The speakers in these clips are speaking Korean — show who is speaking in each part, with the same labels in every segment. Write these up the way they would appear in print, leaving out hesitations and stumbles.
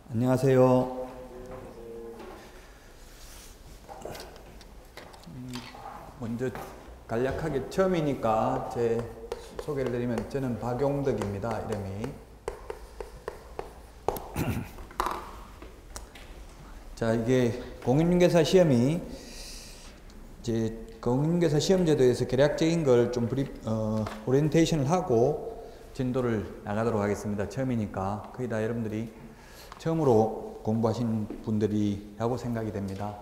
Speaker 1: 안녕하세요. 먼저 간략하게 처음이니까 제 소개를 드리면 저는 박용덕입니다. 이름이. 자, 이게 공인중개사 시험이 이제 공인중개사 시험제도에서 계략적인 걸 좀 오리엔테이션을 하고 진도를 나가도록 하겠습니다. 처음이니까 거의 다 여러분들이 처음으로 공부하신 분들이라고 생각이 됩니다.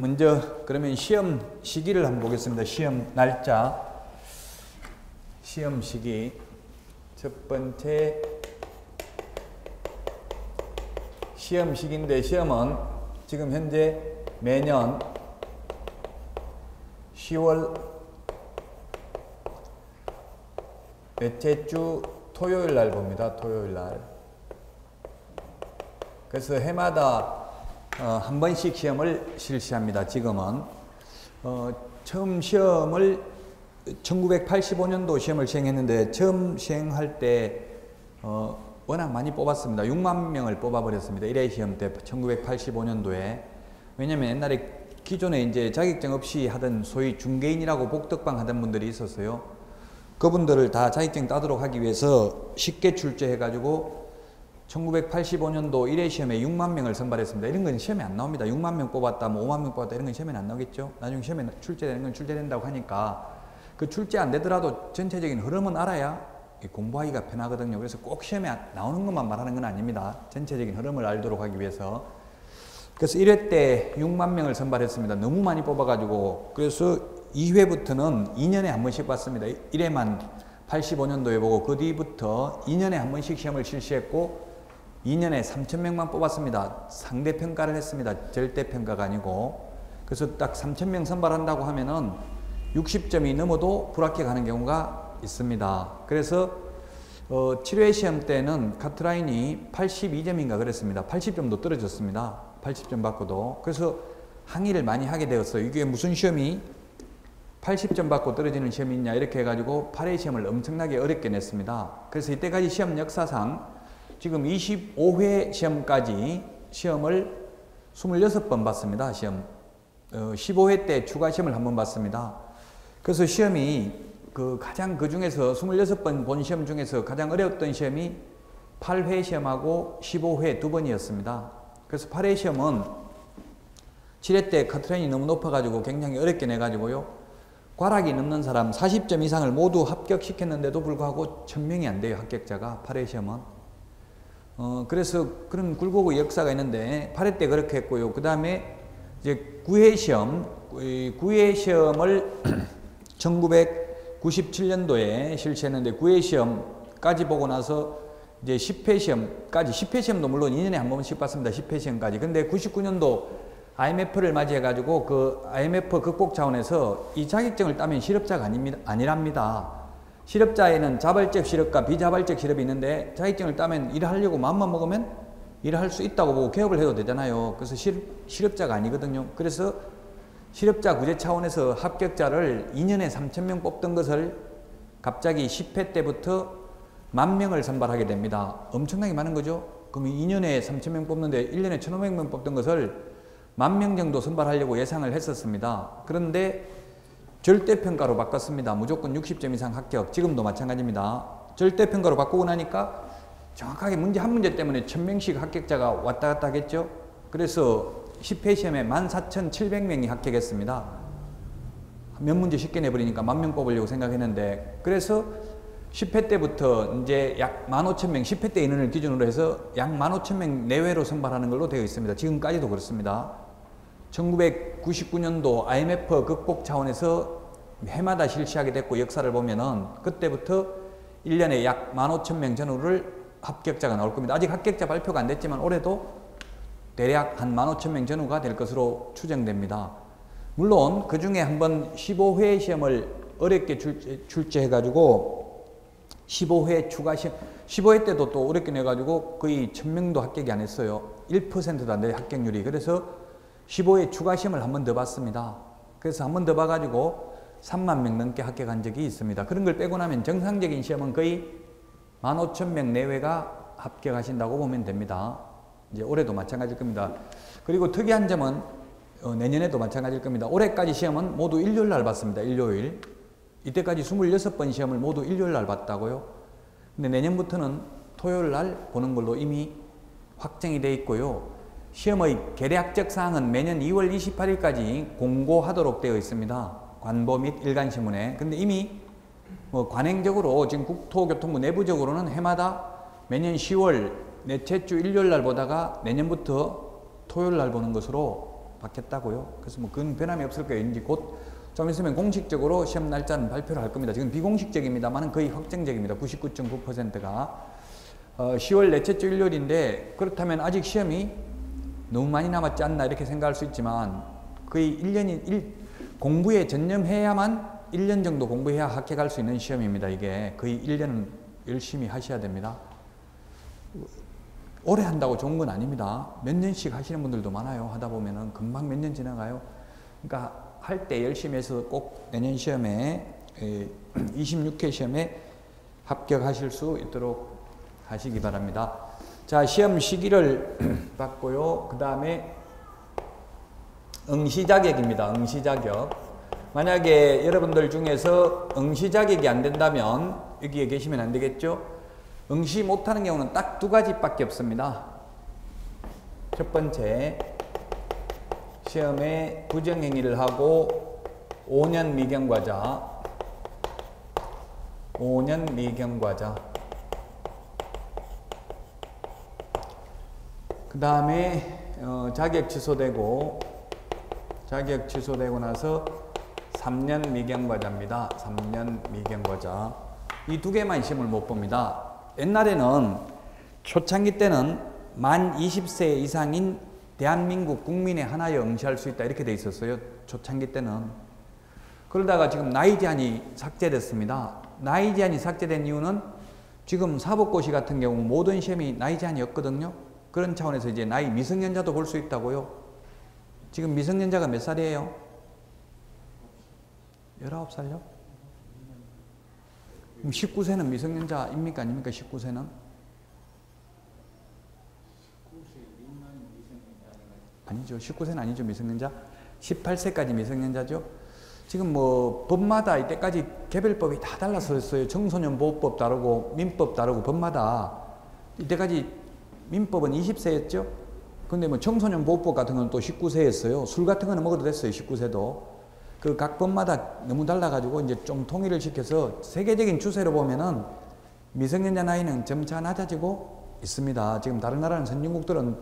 Speaker 1: 먼저 그러면 시험 시기를 한번 보겠습니다. 시험 날짜, 시험 시기. 첫 번째 시험 시기인데, 시험은 지금 현재 매년 10월 넷째 주 토요일 날 봅니다. 토요일 날. 그래서 해마다 한 번씩 시험을 실시합니다. 지금은 처음 시험을 1985년도 시험을 시행했는데, 처음 시행할 때 워낙 많이 뽑았습니다. 6만 명을 뽑아버렸습니다. 1회 시험 때 1985년도에. 왜냐면 옛날에 기존에 이제 자격증 없이 하던 소위 중개인이라고 복덕방 하던 분들이 있었어요. 그분들을 다 자격증 따도록 하기 위해서 쉽게 출제해가지고 1985년도 1회 시험에 6만 명을 선발했습니다. 이런 건 시험에 안 나옵니다. 6만 명 뽑았다, 뭐 5만 명 뽑았다, 이런 건 시험에 안 나오겠죠. 나중에 시험에 출제되는 건 출제된다고 하니까 그 출제 안 되더라도 전체적인 흐름은 알아야 공부하기가 편하거든요. 그래서 꼭 시험에 나오는 것만 말하는 건 아닙니다. 전체적인 흐름을 알도록 하기 위해서. 그래서 1회 때 6만 명을 선발했습니다. 너무 많이 뽑아가지고. 그래서 2회부터는 2년에 한 번씩 봤습니다. 1회만 85년도에 보고, 그 뒤부터 2년에 한 번씩 시험을 실시했고 2년에 3,000명만 뽑았습니다. 상대평가를 했습니다. 절대평가가 아니고. 그래서 딱 3,000명 선발한다고 하면은 60점이 넘어도 불합격하는 경우가 있습니다. 그래서 7회 시험 때는 카트라인이 82점인가 그랬습니다. 80점도 떨어졌습니다. 80점 받고도. 그래서 항의를 많이 하게 되었어요. 이게 무슨 시험이 80점 받고 떨어지는 시험이 있냐, 이렇게 해가지고 8회 시험을 엄청나게 어렵게 냈습니다. 그래서 이때까지 시험 역사상 지금 25회 시험까지 시험을 26번 봤습니다. 시험 15회 때 추가 시험을 한번 봤습니다. 그래서 시험이 가장 그 중에서 26번 본 시험 중에서 가장 어려웠던 시험이 8회 시험하고 15회 두 번이었습니다. 그래서 8회 시험은 7회 때 커트라인이 너무 높아가지고 굉장히 어렵게 내가지고요, 과락이 넘는 사람 40점 이상을 모두 합격시켰는데도 불구하고 1000명이 안 돼요. 합격자가 8회 시험은. 그래서 그런 굴곡의 역사가 있는데 8회 때 그렇게 했고요. 그 다음에 이제 9회 시험, 9회 시험을 1997년도에 실시했는데, 9회 시험까지 보고 나서 이제 10회 시험까지, 10회 시험도 물론 2년에 한 번씩 봤습니다. 10회 시험까지. 근데 99년도 IMF를 맞이해가지고 그 IMF 극복 차원에서 이 자격증을 따면 실업자가 아니랍니다. 실업자에는 자발적 실업과 비자발적 실업이 있는데, 자격증을 따면 일하려고 마음만 먹으면 일할 수 있다고 보고 개업을 해도 되잖아요. 그래서 실업자가 아니거든요. 그래서 실업자 구제 차원에서 합격자를 2년에 3,000명 뽑던 것을 갑자기 10회 때부터 10,000명을 선발하게 됩니다. 엄청나게 많은 거죠. 그럼 2년에 3,000명 뽑는데 1년에 1,500명 뽑던 것을 10,000명 정도 선발하려고 예상을 했었습니다. 그런데 절대평가로 바꿨습니다. 무조건 60점 이상 합격. 지금도 마찬가지입니다. 절대평가로 바꾸고 나니까 정확하게 한 문제 때문에 1,000명씩 합격자가 왔다 갔다 하겠죠. 그래서 10회 시험에 14,700명이 합격했습니다. 몇 문제 쉽게 내버리니까 10,000명 뽑으려고 생각했는데, 그래서 10회 때부터 이제 약 15,000명, 10회 때 인원을 기준으로 해서 약 15,000명 내외로 선발하는 걸로 되어 있습니다. 지금까지도 그렇습니다. 1999년도 IMF 극복 차원에서 해마다 실시하게 됐고, 역사를 보면은 그때부터 1년에 약 15,000명 전후를 합격자가 나올 겁니다. 아직 합격자 발표가 안 됐지만 올해도 대략 한 15,000명 전후가 될 것으로 추정됩니다. 물론 그 중에 한번 15회 시험을 어렵게 출제해가지고 15회 추가 시험, 15회 때도 또 어렵게 내가지고 거의 1,000명도 합격이 안 했어요. 1%도 안 돼요, 합격률이. 그래서 15회 추가 시험을 한 번 더 봤습니다. 그래서 한 번 더 봐가지고 3만 명 넘게 합격한 적이 있습니다. 그런 걸 빼고 나면 정상적인 시험은 거의 15,000명 내외가 합격하신다고 보면 됩니다. 이제 올해도 마찬가지일 겁니다. 그리고 특이한 점은 내년에도 마찬가지일 겁니다. 올해까지 시험은 모두 일요일 날 봤습니다. 일요일. 이때까지 26번 시험을 모두 일요일 날 봤다고요. 근데 내년부터는 토요일 날 보는 걸로 이미 확정이 돼 있고요. 시험의 계략적 사항은 매년 2월 28일까지 공고하도록 되어 있습니다. 관보 및 일간신문에. 근데 이미 관행적으로 지금 국토교통부 내부적으로는 해마다 매년 10월 넷째 주 일요일 날 보다가 내년부터 토요일 날 보는 것으로 바뀌었다고요. 그래서 그건 변함이 없을 거예요. 이제 곧 좀 있으면 공식적으로 시험 날짜는 발표를 할 겁니다. 지금 비공식적입니다만 거의 확정적입니다. 99.9%가 10월 넷째 주 일요일인데, 그렇다면 아직 시험이 너무 많이 남았지 않나 이렇게 생각할 수 있지만, 거의 1년이 공부에 전념해야만 1년 정도 공부해야 합격할 수 있는 시험입니다. 이게 거의 1년은 열심히 하셔야 됩니다. 오래 한다고 좋은 건 아닙니다. 몇 년씩 하시는 분들도 많아요. 하다 보면은 금방 몇 년 지나가요. 그러니까 할 때 열심히 해서 꼭 내년 시험에 26회 시험에 합격하실 수 있도록 하시기 바랍니다. 자, 시험 시기를 봤고요. 그 다음에 응시 자격입니다. 응시 자격. 만약에 여러분들 중에서 응시 자격이 안 된다면 여기에 계시면 안 되겠죠? 응시 못하는 경우는 딱 두 가지밖에 없습니다. 첫 번째, 시험에 부정행위를 하고 5년 미경과자, 5년 미경과자. 그 다음에 자격 취소되고 나서 3년 미경과자입니다. 3년 미경과자. 이 두 개만 시험을 못 봅니다. 옛날에는 초창기 때는 만 20세 이상인 대한민국 국민의 하나에 응시할 수 있다 이렇게 돼 있었어요. 초창기 때는. 그러다가 지금 나이 제한이 삭제됐습니다. 나이 제한이 삭제된 이유는 지금 사법고시 같은 경우 모든 시험이 나이 제한이 없거든요. 그런 차원에서 이제 나이 미성년자도 볼 수 있다고요. 지금 미성년자가 몇 살이에요? 19살요? 그럼 19세는 미성년자입니까? 아닙니까? 19세는? 아니죠. 19세는 아니죠. 미성년자. 18세까지 미성년자죠. 지금 법마다 이때까지 개별법이 다 달라졌어요. 청소년 보호법 다르고 민법 다르고 법마다. 이때까지 민법은 20세였죠. 근데 청소년 보호법 같은 건 또 19세였어요. 술 같은 거는 먹어도 됐어요. 19세도. 그 각 법마다 너무 달라가지고 이제 좀 통일을 시켜서 세계적인 추세로 보면은 미성년자 나이는 점차 낮아지고 있습니다. 지금 다른 나라는 선진국들은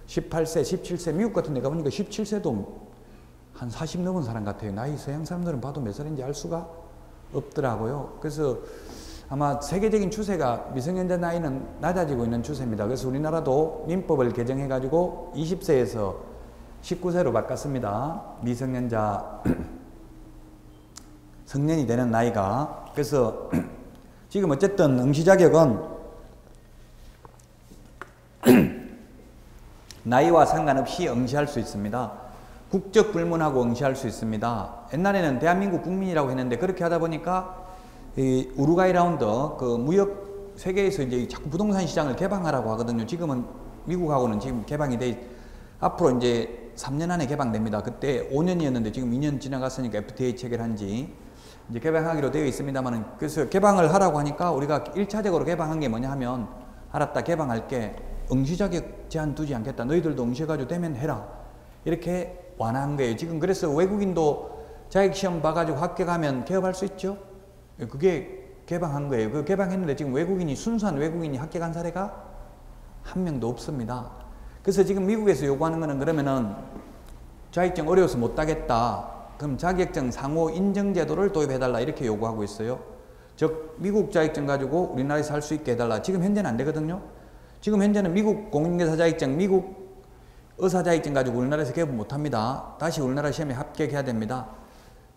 Speaker 1: 18세, 17세, 미국 같은 데 가보니까 17세도 한 40 넘은 사람 같아요. 나이 서양 사람들은 봐도 몇 살인지 알 수가 없더라고요. 그래서 아마 세계적인 추세가 미성년자 나이는 낮아지고 있는 추세입니다. 그래서 우리나라도 민법을 개정해가지고 20세에서 19세로 바꿨습니다. 미성년자 성년이 되는 나이가. 그래서 지금 어쨌든 응시 자격은 나이와 상관없이 응시할 수 있습니다. 국적 불문하고 응시할 수 있습니다. 옛날에는 대한민국 국민이라고 했는데 그렇게 하다 보니까 이 우루과이 라운드 그 무역 세계에서 이제 자꾸 부동산 시장을 개방하라고 하거든요. 지금은 미국하고는 지금 개방이 돼 앞으로 이제 3년 안에 개방됩니다. 그때 5년이었는데 지금 2년 지나갔으니까 FTA 체결한 지 이제 개방하기로 되어 있습니다만, 그래서 개방을 하라고 하니까 우리가 1차적으로 개방한 게 뭐냐 하면, 알았다, 개방할게. 응시 자격 제한 두지 않겠다. 너희들도 응시해가지고 되면 해라. 이렇게 완화한 거예요. 지금 그래서 외국인도 자격시험 봐가지고 합격하면 개업할 수 있죠. 그게 개방한 거예요. 그 개방했는데 지금 외국인이, 순수한 외국인이 합격한 사례가 한 명도 없습니다. 그래서 지금 미국에서 요구하는 거는, 그러면은 자격증 어려워서 못 따겠다. 그럼 자격증 상호 인정 제도를 도입해달라. 이렇게 요구하고 있어요. 즉 미국 자격증 가지고 우리나라에서 할 수 있게 해달라. 지금 현재는 안 되거든요. 지금 현재는 미국 공인중개사 자격증, 미국 의사 자격증 가지고 우리나라에서 개업 못합니다. 다시 우리나라 시험에 합격해야 됩니다.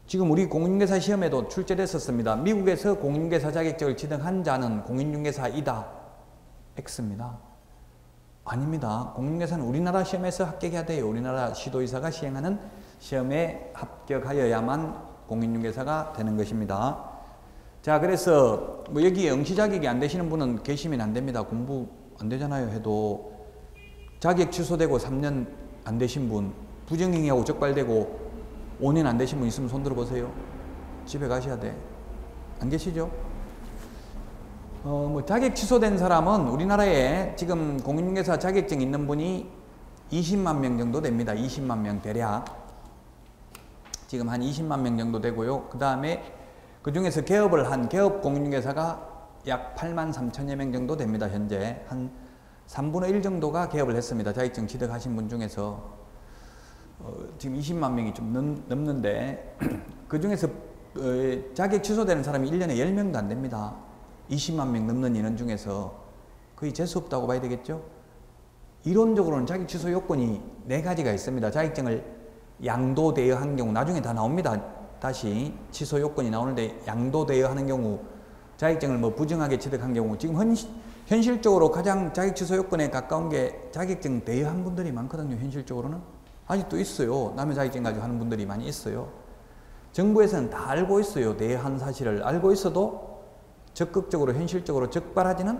Speaker 1: 지금 우리 공인중개사 시험에도 출제됐었습니다. 미국에서 공인중개사 자격증을 취득한 자는 공인중개사이다. X입니다. 아닙니다. 공인중개사는 우리나라 시험에서 합격해야 돼요. 우리나라 시도의사가 시행하는 시험에 합격하여야만 공인중개사가 되는 것입니다. 자, 그래서 뭐 여기 응시 자격이 안 되시는 분은 계시면 안 됩니다. 공부 안 되잖아요. 해도 자격 취소되고 3년 안 되신 분, 부정행위하고 적발되고 5년 안 되신 분 있으면 손 들어보세요. 집에 가셔야 돼. 안 계시죠? 뭐 자격 취소된 사람은 우리나라에 지금 공인중개사 자격증 있는 분이 20만 명 정도 됩니다. 20만 명 대략. 지금 한 20만 명 정도 되고요. 그 다음에 그 중에서 개업을 한 개업 공인중개사가 약 8만 3천여 명 정도 됩니다. 현재 한 3분의 1 정도가 개업을 했습니다. 자격증 취득하신 분 중에서 지금 20만 명이 좀 넘는데 그 중에서 자격 취소되는 사람이 1년에 10명도 안 됩니다. 20만 명 넘는 인원 중에서 거의 재수없다고 봐야 되겠죠. 이론적으로는 자격 취소 요건이 4가지가 있습니다. 자격증을 양도대여한 경우, 나중에 다 나옵니다. 다시 취소 요건이 나오는데 양도대여하는 경우, 자격증을 뭐 부정하게 취득한 경우, 지금 현실적으로 가장 자격 취소 요건에 가까운 게 자격증 대여한 분들이 많거든요. 현실적으로는 아직도 있어요. 남의 자격증 가지고 하는 분들이 많이 있어요. 정부에서는 다 알고 있어요. 대여한 사실을 알고 있어도 적극적으로 현실적으로 적발하지는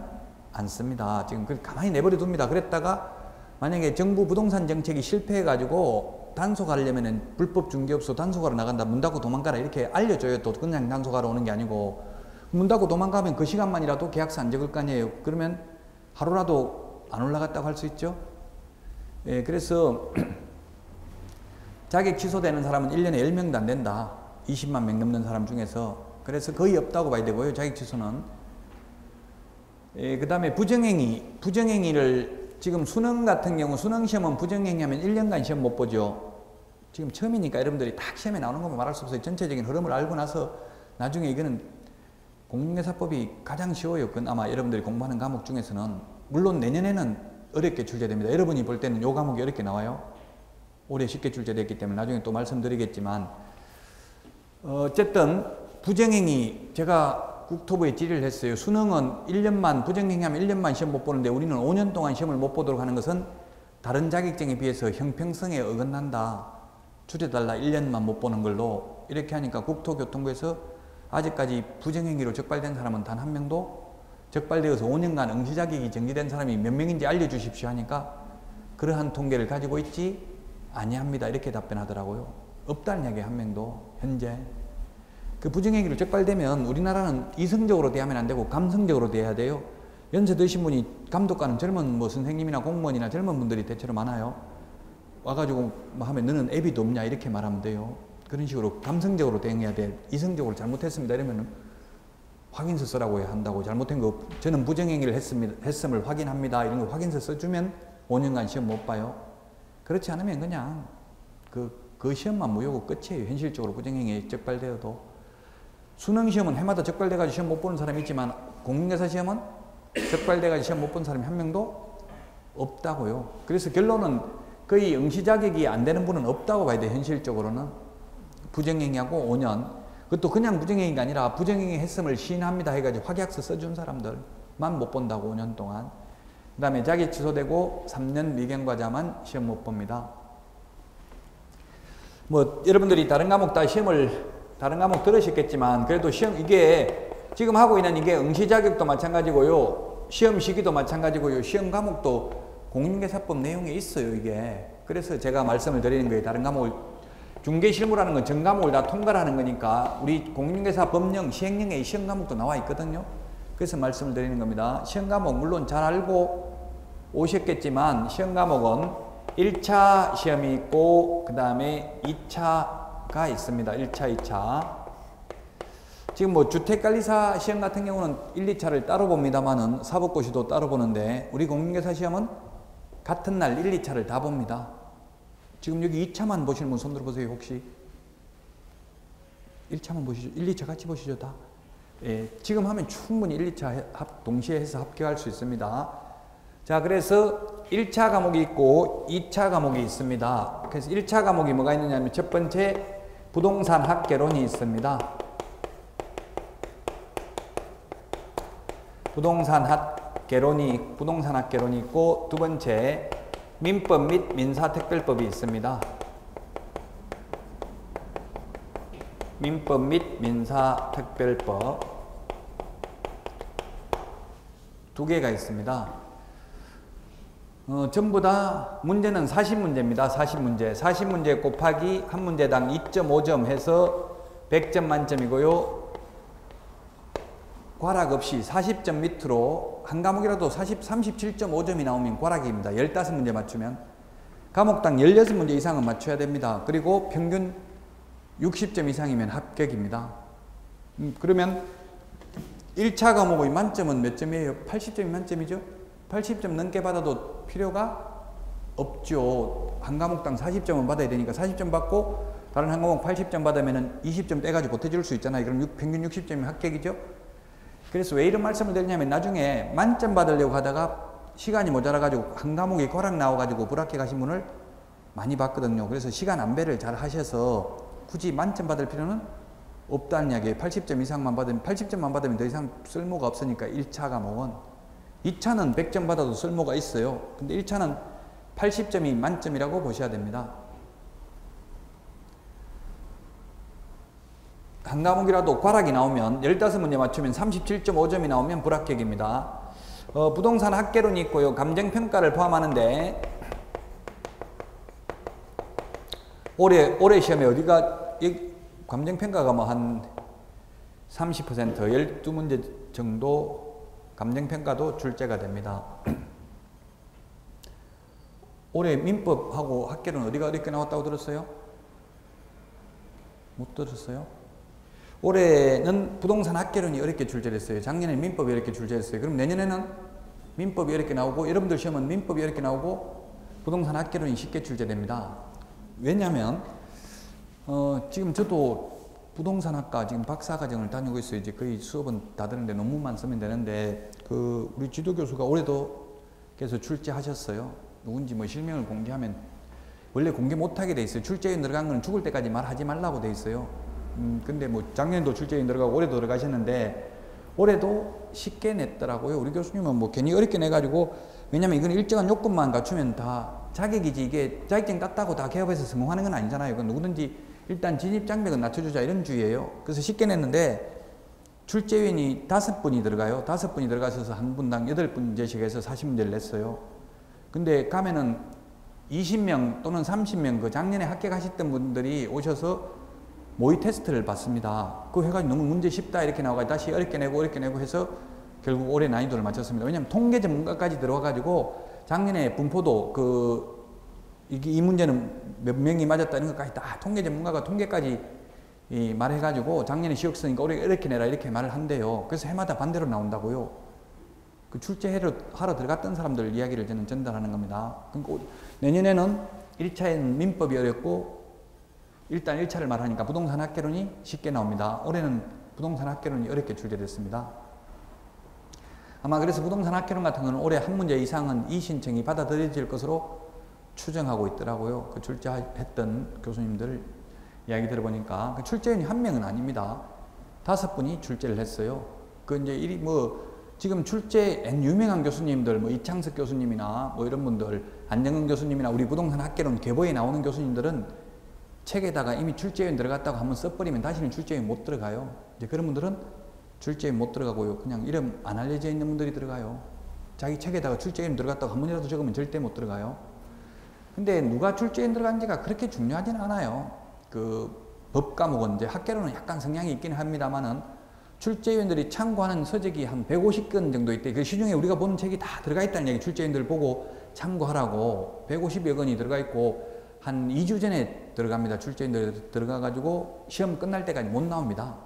Speaker 1: 않습니다. 지금 가만히 내버려 둡니다. 그랬다가 만약에 정부 부동산 정책이 실패해 가지고 단속하려면은 불법 중개업소 단속하러 나간다, 문 닫고 도망가라 이렇게 알려줘요. 또 그냥 단속하러 오는 게 아니고 문 닫고 도망가면 그 시간만이라도 계약서 안 적을 거 아니에요. 그러면 하루라도 안 올라갔다고 할 수 있죠. 예, 그래서 자격 취소되는 사람은 1년에 10명도 안 된다. 20만 명 넘는 사람 중에서. 그래서 거의 없다고 봐야 되고요. 자격 취소는. 예, 그 다음에 부정행위를 지금 수능 같은 경우 수능시험은 부정행위하면 1년간 시험 못 보죠. 지금 처음이니까 여러분들이 딱 시험에 나오는 것만 말할 수 없어요. 전체적인 흐름을 알고 나서 나중에 이거는 공인중개사법이 가장 쉬워요. 그건 아마 여러분들이 공부하는 과목 중에서는. 물론 내년에는 어렵게 출제됩니다. 여러분이 볼 때는 이 과목이 어렵게 나와요. 올해 쉽게 출제됐기 때문에 나중에 또 말씀드리겠지만 어쨌든 부정행위 제가 국토부에 질의를 했어요. 수능은 1년만 부정행위하면 1년만 시험 못 보는데 우리는 5년 동안 시험을 못 보도록 하는 것은 다른 자격증에 비해서 형평성에 어긋난다. 줄여달라. 1년만 못 보는 걸로. 이렇게 하니까 국토교통부에서 아직까지 부정행위로 적발된 사람은 단 한 명도 적발되어서 5년간 응시자격이 정지된 사람이 몇 명인지 알려주십시오 하니까 그러한 통계를 가지고 있지 아니합니다. 이렇게 답변하더라고요. 없다는 이야기 한 명도 현재. 그 부정행위로 적발되면 우리나라는 이성적으로 대하면 안 되고 감성적으로 대해야 돼요. 연세 드신 분이 감독관은 젊은 뭐 선생님이나 공무원이나 젊은 분들이 대체로 많아요. 와가지고 뭐 하면 너는 애비도 없냐 이렇게 말하면 돼요. 그런 식으로 감성적으로 대응해야 돼. 이성적으로 잘못했습니다 이러면은 확인서 쓰라고 한다고. 잘못한 거 저는 부정행위를 했음을 확인합니다 이런 거 확인서 써주면 5년간 시험 못 봐요. 그렇지 않으면 그냥 그 시험만 무효고 끝이에요. 현실적으로 부정행위에 적발되어도. 수능시험은 해마다 적발돼가지고 시험 못 보는 사람이 있지만 공인중개사 시험은 적발돼가지고 시험 못 본 사람이 한 명도 없다고요. 그래서 결론은 거의 응시 자격이 안 되는 분은 없다고 봐야 돼. 현실적으로는. 부정행위하고 5년. 그것도 그냥 부정행위가 아니라 부정행위 했음을 시인합니다 해가지고 확약서 써준 사람들만 못 본다고 5년 동안. 그 다음에 자격 취소되고 3년 미경과자만 시험 못 봅니다. 뭐 여러분들이 다른 과목 다른 과목 들으셨겠지만 그래도 시험 이게 지금 하고 있는 이게 응시 자격도 마찬가지고요. 시험 시기도 마찬가지고요. 시험 과목도 공인중개사법 내용에 있어요. 이게. 그래서 제가 말씀을 드리는 거예요. 다른 과목을 중개실무라는 건 전 과목을 다 통과를 하는 거니까 우리 공인중개사 법령 시행령에 시험 과목도 나와 있거든요. 그래서 말씀을 드리는 겁니다. 시험 과목 물론 잘 알고 오셨겠지만 시험 과목은 1차 시험이 있고 그 다음에 2차가 있습니다. 1차, 2차. 지금 뭐 주택관리사 시험 같은 경우는 1, 2차를 따로 봅니다만은 사법고시도 따로 보는데 우리 공인중개사 시험은 같은 날 1, 2차를 다 봅니다. 지금 여기 2차만 보시는 분 손 들어보세요. 혹시 1차만 보시죠. 1, 2차 같이 보시죠. 다. 예, 지금 하면 충분히 1, 2차 동시에 해서 합격할 수 있습니다. 자, 그래서 1차 과목이 있고 2차 과목이 있습니다. 그래서 1차 과목이 뭐가 있느냐면 첫 번째 부동산 학개론이 있습니다. 부동산 학개론이 있고 두 번째 민법 및 민사특별법이 있습니다. 민법 및 민사특별법 두 개가 있습니다. 전부 다 문제는 40문제입니다. 40문제. 40문제 곱하기 한 문제당 2.5점 해서 100점 만점이고요. 괄학 없이 40점 밑으로 한 과목이라도 37.5점이 나오면 괄학입니다. 15문제 맞추면. 과목당 16문제 이상은 맞춰야 됩니다. 그리고 평균 60점 이상이면 합격입니다. 그러면 1차 과목의 만점은 몇 점이에요? 80점이 만점이죠? 80점 넘게 받아도 필요가 없죠. 한 과목당 40점은 받아야 되니까 40점 받고 다른 한 과목 80점 받으면 20점 떼가지고 보태줄 수 있잖아요. 그럼 평균 60점이면 합격이죠? 그래서 왜 이런 말씀을 드리냐면 나중에 만점 받으려고 하다가 시간이 모자라가지고 한 과목이 괄학 나와가지고 불합격하신 분을 많이 봤거든요. 그래서 시간 안배를 잘 하셔서 굳이 만점 받을 필요는 없다는 이야기예요. 80점 이상만 받으면, 80점만 받으면 더 이상 쓸모가 없으니까 1차 과목은. 2차는 100점 받아도 쓸모가 있어요. 근데 1차는 80점이 만점이라고 보셔야 됩니다. 한 과목이라도 괄학이 나오면 15문제 맞추면 37.5점이 나오면 불합격입니다. 부동산 학개론이 있고요. 감정평가를 포함하는데 올해 시험에 어디가 감정평가가 뭐 한 30% 12문제 정도 감정평가도 출제가 됩니다. 올해 민법하고 학개론 어디가 어렵게 나왔다고 들었어요? 못 들었어요? 올해는 부동산 학개론이 어렵게 출제됐어요. 작년에는 민법이 어렵게 출제됐어요. 그럼 내년에는 민법이 어렵게 나오고 여러분들 시험은 민법이 어렵게 나오고 부동산 학개론이 쉽게 출제됩니다. 왜냐하면 지금 저도 부동산학과 지금 박사과정을 다니고 있어요. 이제 거의 수업은 다 되는데 논문만 쓰면 되는데 우리 지도교수가 올해도 계속 출제하셨어요. 누군지 뭐 실명을 공개하면 원래 공개 못하게 돼 있어요. 출제위원 들어간 건 죽을 때까지 말하지 말라고 돼 있어요. 근데 뭐 작년도 출제위원 들어가고 올해도 들어가셨는데 올해도 쉽게 냈더라고요. 우리 교수님은 뭐 괜히 어렵게 내가지고 왜냐면 이건 일정한 요건만 갖추면 다 자격이지 이게 자격증 땄다고 다 개업해서 성공하는 건 아니잖아요. 그건 누구든지 일단 진입장벽은 낮춰주자 이런 주의예요. 그래서 쉽게 냈는데 출제위원이 5분이 들어가요. 5분이 들어가셔서 한 분당 8문제씩 해서 40문제를 냈어요. 근데 가면은 20명 또는 30명 그 작년에 합격하셨던 분들이 오셔서 모의 테스트를 받습니다. 그거 해가지고 너무 문제 쉽다 이렇게 나와가지고 다시 어렵게 내고 해서 결국 올해 난이도를 맞췄습니다. 왜냐면 통계 전문가까지 들어와가지고 작년에 분포도 이 문제는 몇 명이 맞았다 이런 것까지 다 통계 전문가가 통계까지 말해가지고 작년에 시험 쓰니까 올해 이렇게 내라 이렇게 말을 한대요. 그래서 해마다 반대로 나온다고요. 그 출제하러 들어갔던 사람들 이야기를 저는 전달하는 겁니다. 그러니까 내년에는 1차에는 민법이 어렵고 일단 1차를 말하니까 부동산 학개론이 쉽게 나옵니다. 올해는 부동산 학개론이 어렵게 출제됐습니다. 아마 그래서 부동산 학개론 같은 거는 올해 한 문제 이상은 이신청이 받아들여질 것으로 추정하고 있더라고요. 그 출제했던 교수님들 이야기 들어보니까 그 출제위원이 한 명은 아닙니다. 5분이 출제를 했어요. 그 이제 지금 출제한 유명한 교수님들 뭐 이창석 교수님이나 뭐 이런 분들 안정근 교수님이나 우리 부동산 학개론 계보에 나오는 교수님들은 책에다가 이미 출제위원 들어갔다고 한번 써버리면 다시는 출제위원 못 들어가요. 이제 그런 분들은 출제위원 못 들어가고요. 그냥 이름 안 알려져 있는 분들이 들어가요. 자기 책에다가 출제위원 들어갔다고 한 번이라도 적으면 절대 못 들어가요. 근데 누가 출제위원 들어간지가 그렇게 중요하지는 않아요. 그 법 과목은 이제 학개론은 약간 성향이 있긴 합니다만은 출제위원들이 참고하는 서적이 한 150권 정도 있대. 그 시중에 우리가 본 책이 다 들어가 있다는 얘기. 출제위원들 보고 참고하라고 150여 권이 들어가 있고 한 2주 전에 들어갑니다. 출제위원들 들어가가지고 시험 끝날 때까지 못 나옵니다.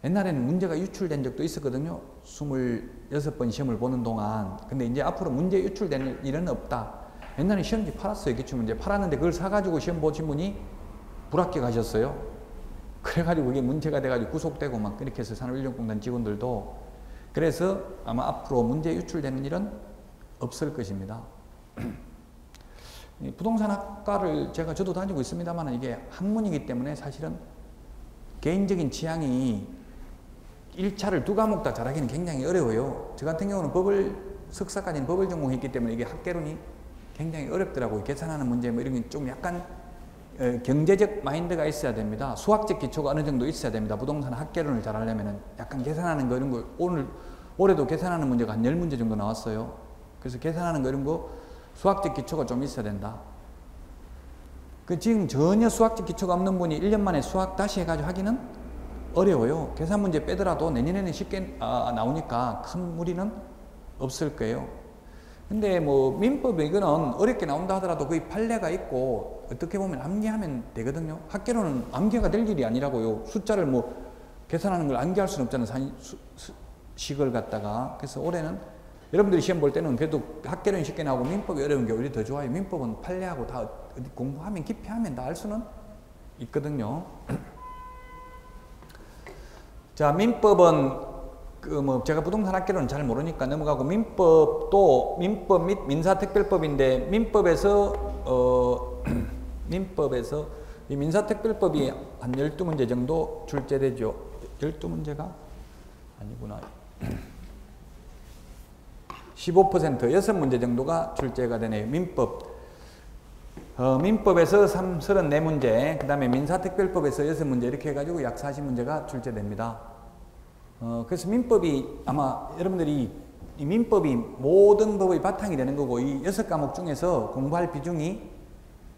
Speaker 1: 옛날에는 문제가 유출된 적도 있었거든요. 26번 시험을 보는 동안. 근데 이제 앞으로 문제 유출되는 일은 없다. 옛날에 시험지 팔았어요. 기출문제 팔았는데 그걸 사가지고 시험 보신 분이 불합격하셨어요. 그래가지고 이게 문제가 돼가지고 구속되고 막 이렇게 해서 산업인력공단 직원들도. 그래서 아마 앞으로 문제 유출되는 일은 없을 것입니다. 부동산학과를 저도 다니고 있습니다만 이게 학문이기 때문에 사실은 개인적인 취향이 1차를 2과목 다 잘하기는 굉장히 어려워요. 저 같은 경우는 석사까지는 법을 전공했기 때문에 이게 학개론이 굉장히 어렵더라고요. 계산하는 문제 뭐 이런 게 좀 약간 경제적 마인드가 있어야 됩니다. 수학적 기초가 어느 정도 있어야 됩니다. 부동산 학개론을 잘하려면 약간 계산하는 거 이런 거 올해도 계산하는 문제가 한 10문제 정도 나왔어요. 그래서 계산하는 거 이런 거 수학적 기초가 좀 있어야 된다. 지금 전혀 수학적 기초가 없는 분이 1년 만에 수학 다시 해가지고 하기는 어려워요. 계산 문제 빼더라도 내년에는 쉽게 나오니까 큰 무리는 없을 거예요. 근데 뭐 민법 이거는 어렵게 나온다 하더라도 거의 판례가 있고 어떻게 보면 암기하면 되거든요. 학계로는 암기가 될 일이 아니라고요. 숫자를 뭐 계산하는 걸 암기할 수는 없잖아요. 식을 갖다가. 그래서 올해는 여러분들이 시험 볼 때는 그래도 학계로는 쉽게 나오고 민법이 어려운 게 오히려 더 좋아요. 민법은 판례하고 다 공부하면 깊이 하면 다 알 수는 있거든요. 자, 민법은 제가 부동산 학계로는 잘 모르니까 넘어가고, 민법도 민법 및 민사특별법인데 민법에서 이 민사특별법이 한 12문제 정도 출제되죠. 12문제가 아니구나. 15% 6문제 정도가 출제가 되네요. 민법에서 34문제, 그 다음에 민사특별법에서 6문제 이렇게 해가지고 약 40문제가 출제됩니다. 그래서 민법이 아마 여러분들이 이 민법이 모든 법의 바탕이 되는 거고, 이 6과목 중에서 공부할 비중이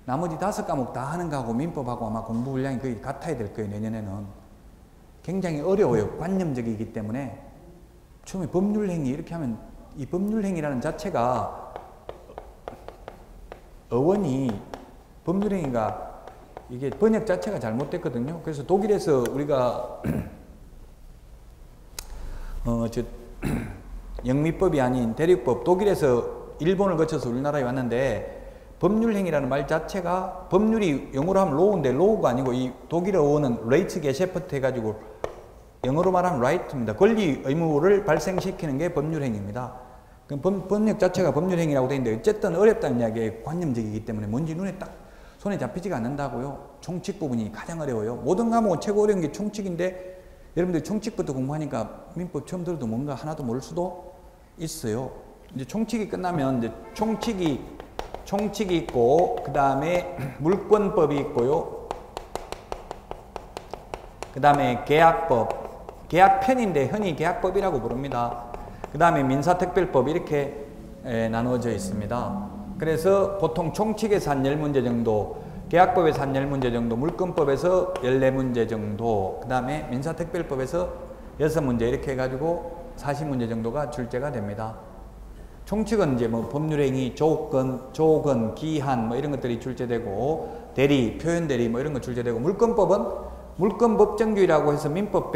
Speaker 1: 나머지 5과목 다 하는 거하고 민법하고 아마 공부 분량이 거의 같아야 될 거예요. 내년에는. 굉장히 어려워요. 관념적이기 때문에. 처음에 법률행위 이렇게 하면 이 법률행위라는 자체가 어원이 법률행위가 이게 번역 자체가 잘못됐거든요. 그래서 독일에서 우리가 영미법이 아닌 대륙법, 독일에서 일본을 거쳐서 우리나라에 왔는데 법률행위라는 말 자체가, 법률이 영어로 하면 로우인데 로우가 아니고 이 독일어 어원은 레이츠 게셰프트 해가지고 영어로 말하면 right입니다. 권리 의무를 발생시키는 게 법률행위입니다. 그럼 번역 자체가 법률행위라고 되어 있는데 어쨌든 어렵다는 이야기에 관념적이기 때문에 뭔지 눈에 딱 손에 잡히지가 않는다고요. 총칙 부분이 가장 어려워요. 모든 과목은 최고 어려운 게 총칙인데 여러분들 총칙부터 공부하니까 민법 처음 들어도 뭔가 하나도 모를 수도 있어요. 이제 총칙이 끝나면 이제 총칙이 있고, 그 다음에 물권법이 있고요. 그 다음에 계약법, 계약편인데 흔히 계약법이라고 부릅니다. 그 다음에 민사특별법 이렇게 나누어져 있습니다. 그래서 보통 총칙에서 한 10문제 정도, 계약법에서 한 10문제 정도, 물권법에서 14문제 정도, 그 다음에 민사특별법에서 6문제 이렇게 해가지고 40문제 정도가 출제가 됩니다. 총칙은 이제 뭐 법률행위, 조건, 기한 뭐 이런 것들이 출제되고, 대리, 표현대리 뭐 이런 거 출제되고, 물권법은 물권법정규라고 해서 민법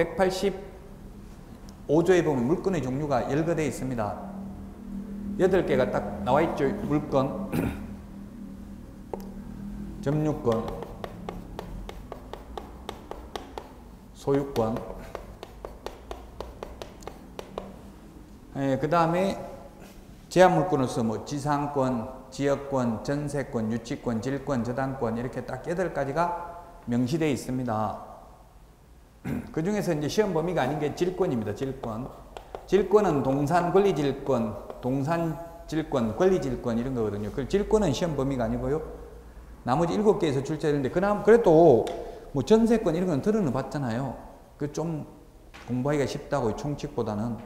Speaker 1: 185조에 보면 물권의 종류가 열거되어 있습니다. 8개가 딱 나와 있죠. 물권, 점유권, 소유권, 그 다음에 제한물권으로서 뭐 지상권, 지역권, 전세권, 유치권, 질권, 저당권 이렇게 딱 8가지가 명시되어 있습니다. 그 중에서 이제 시험 범위가 아닌 게 질권입니다. 질권. 질권은 동산 권리질권, 동산질권, 권리질권 이런 거거든요. 그 질권은 시험 범위가 아니고요. 나머지 7개에서 출제되는데, 그래도 뭐 전세권 이런 건 들어는 봤잖아요. 그 좀 공부하기가 쉽다고, 총칙보다는.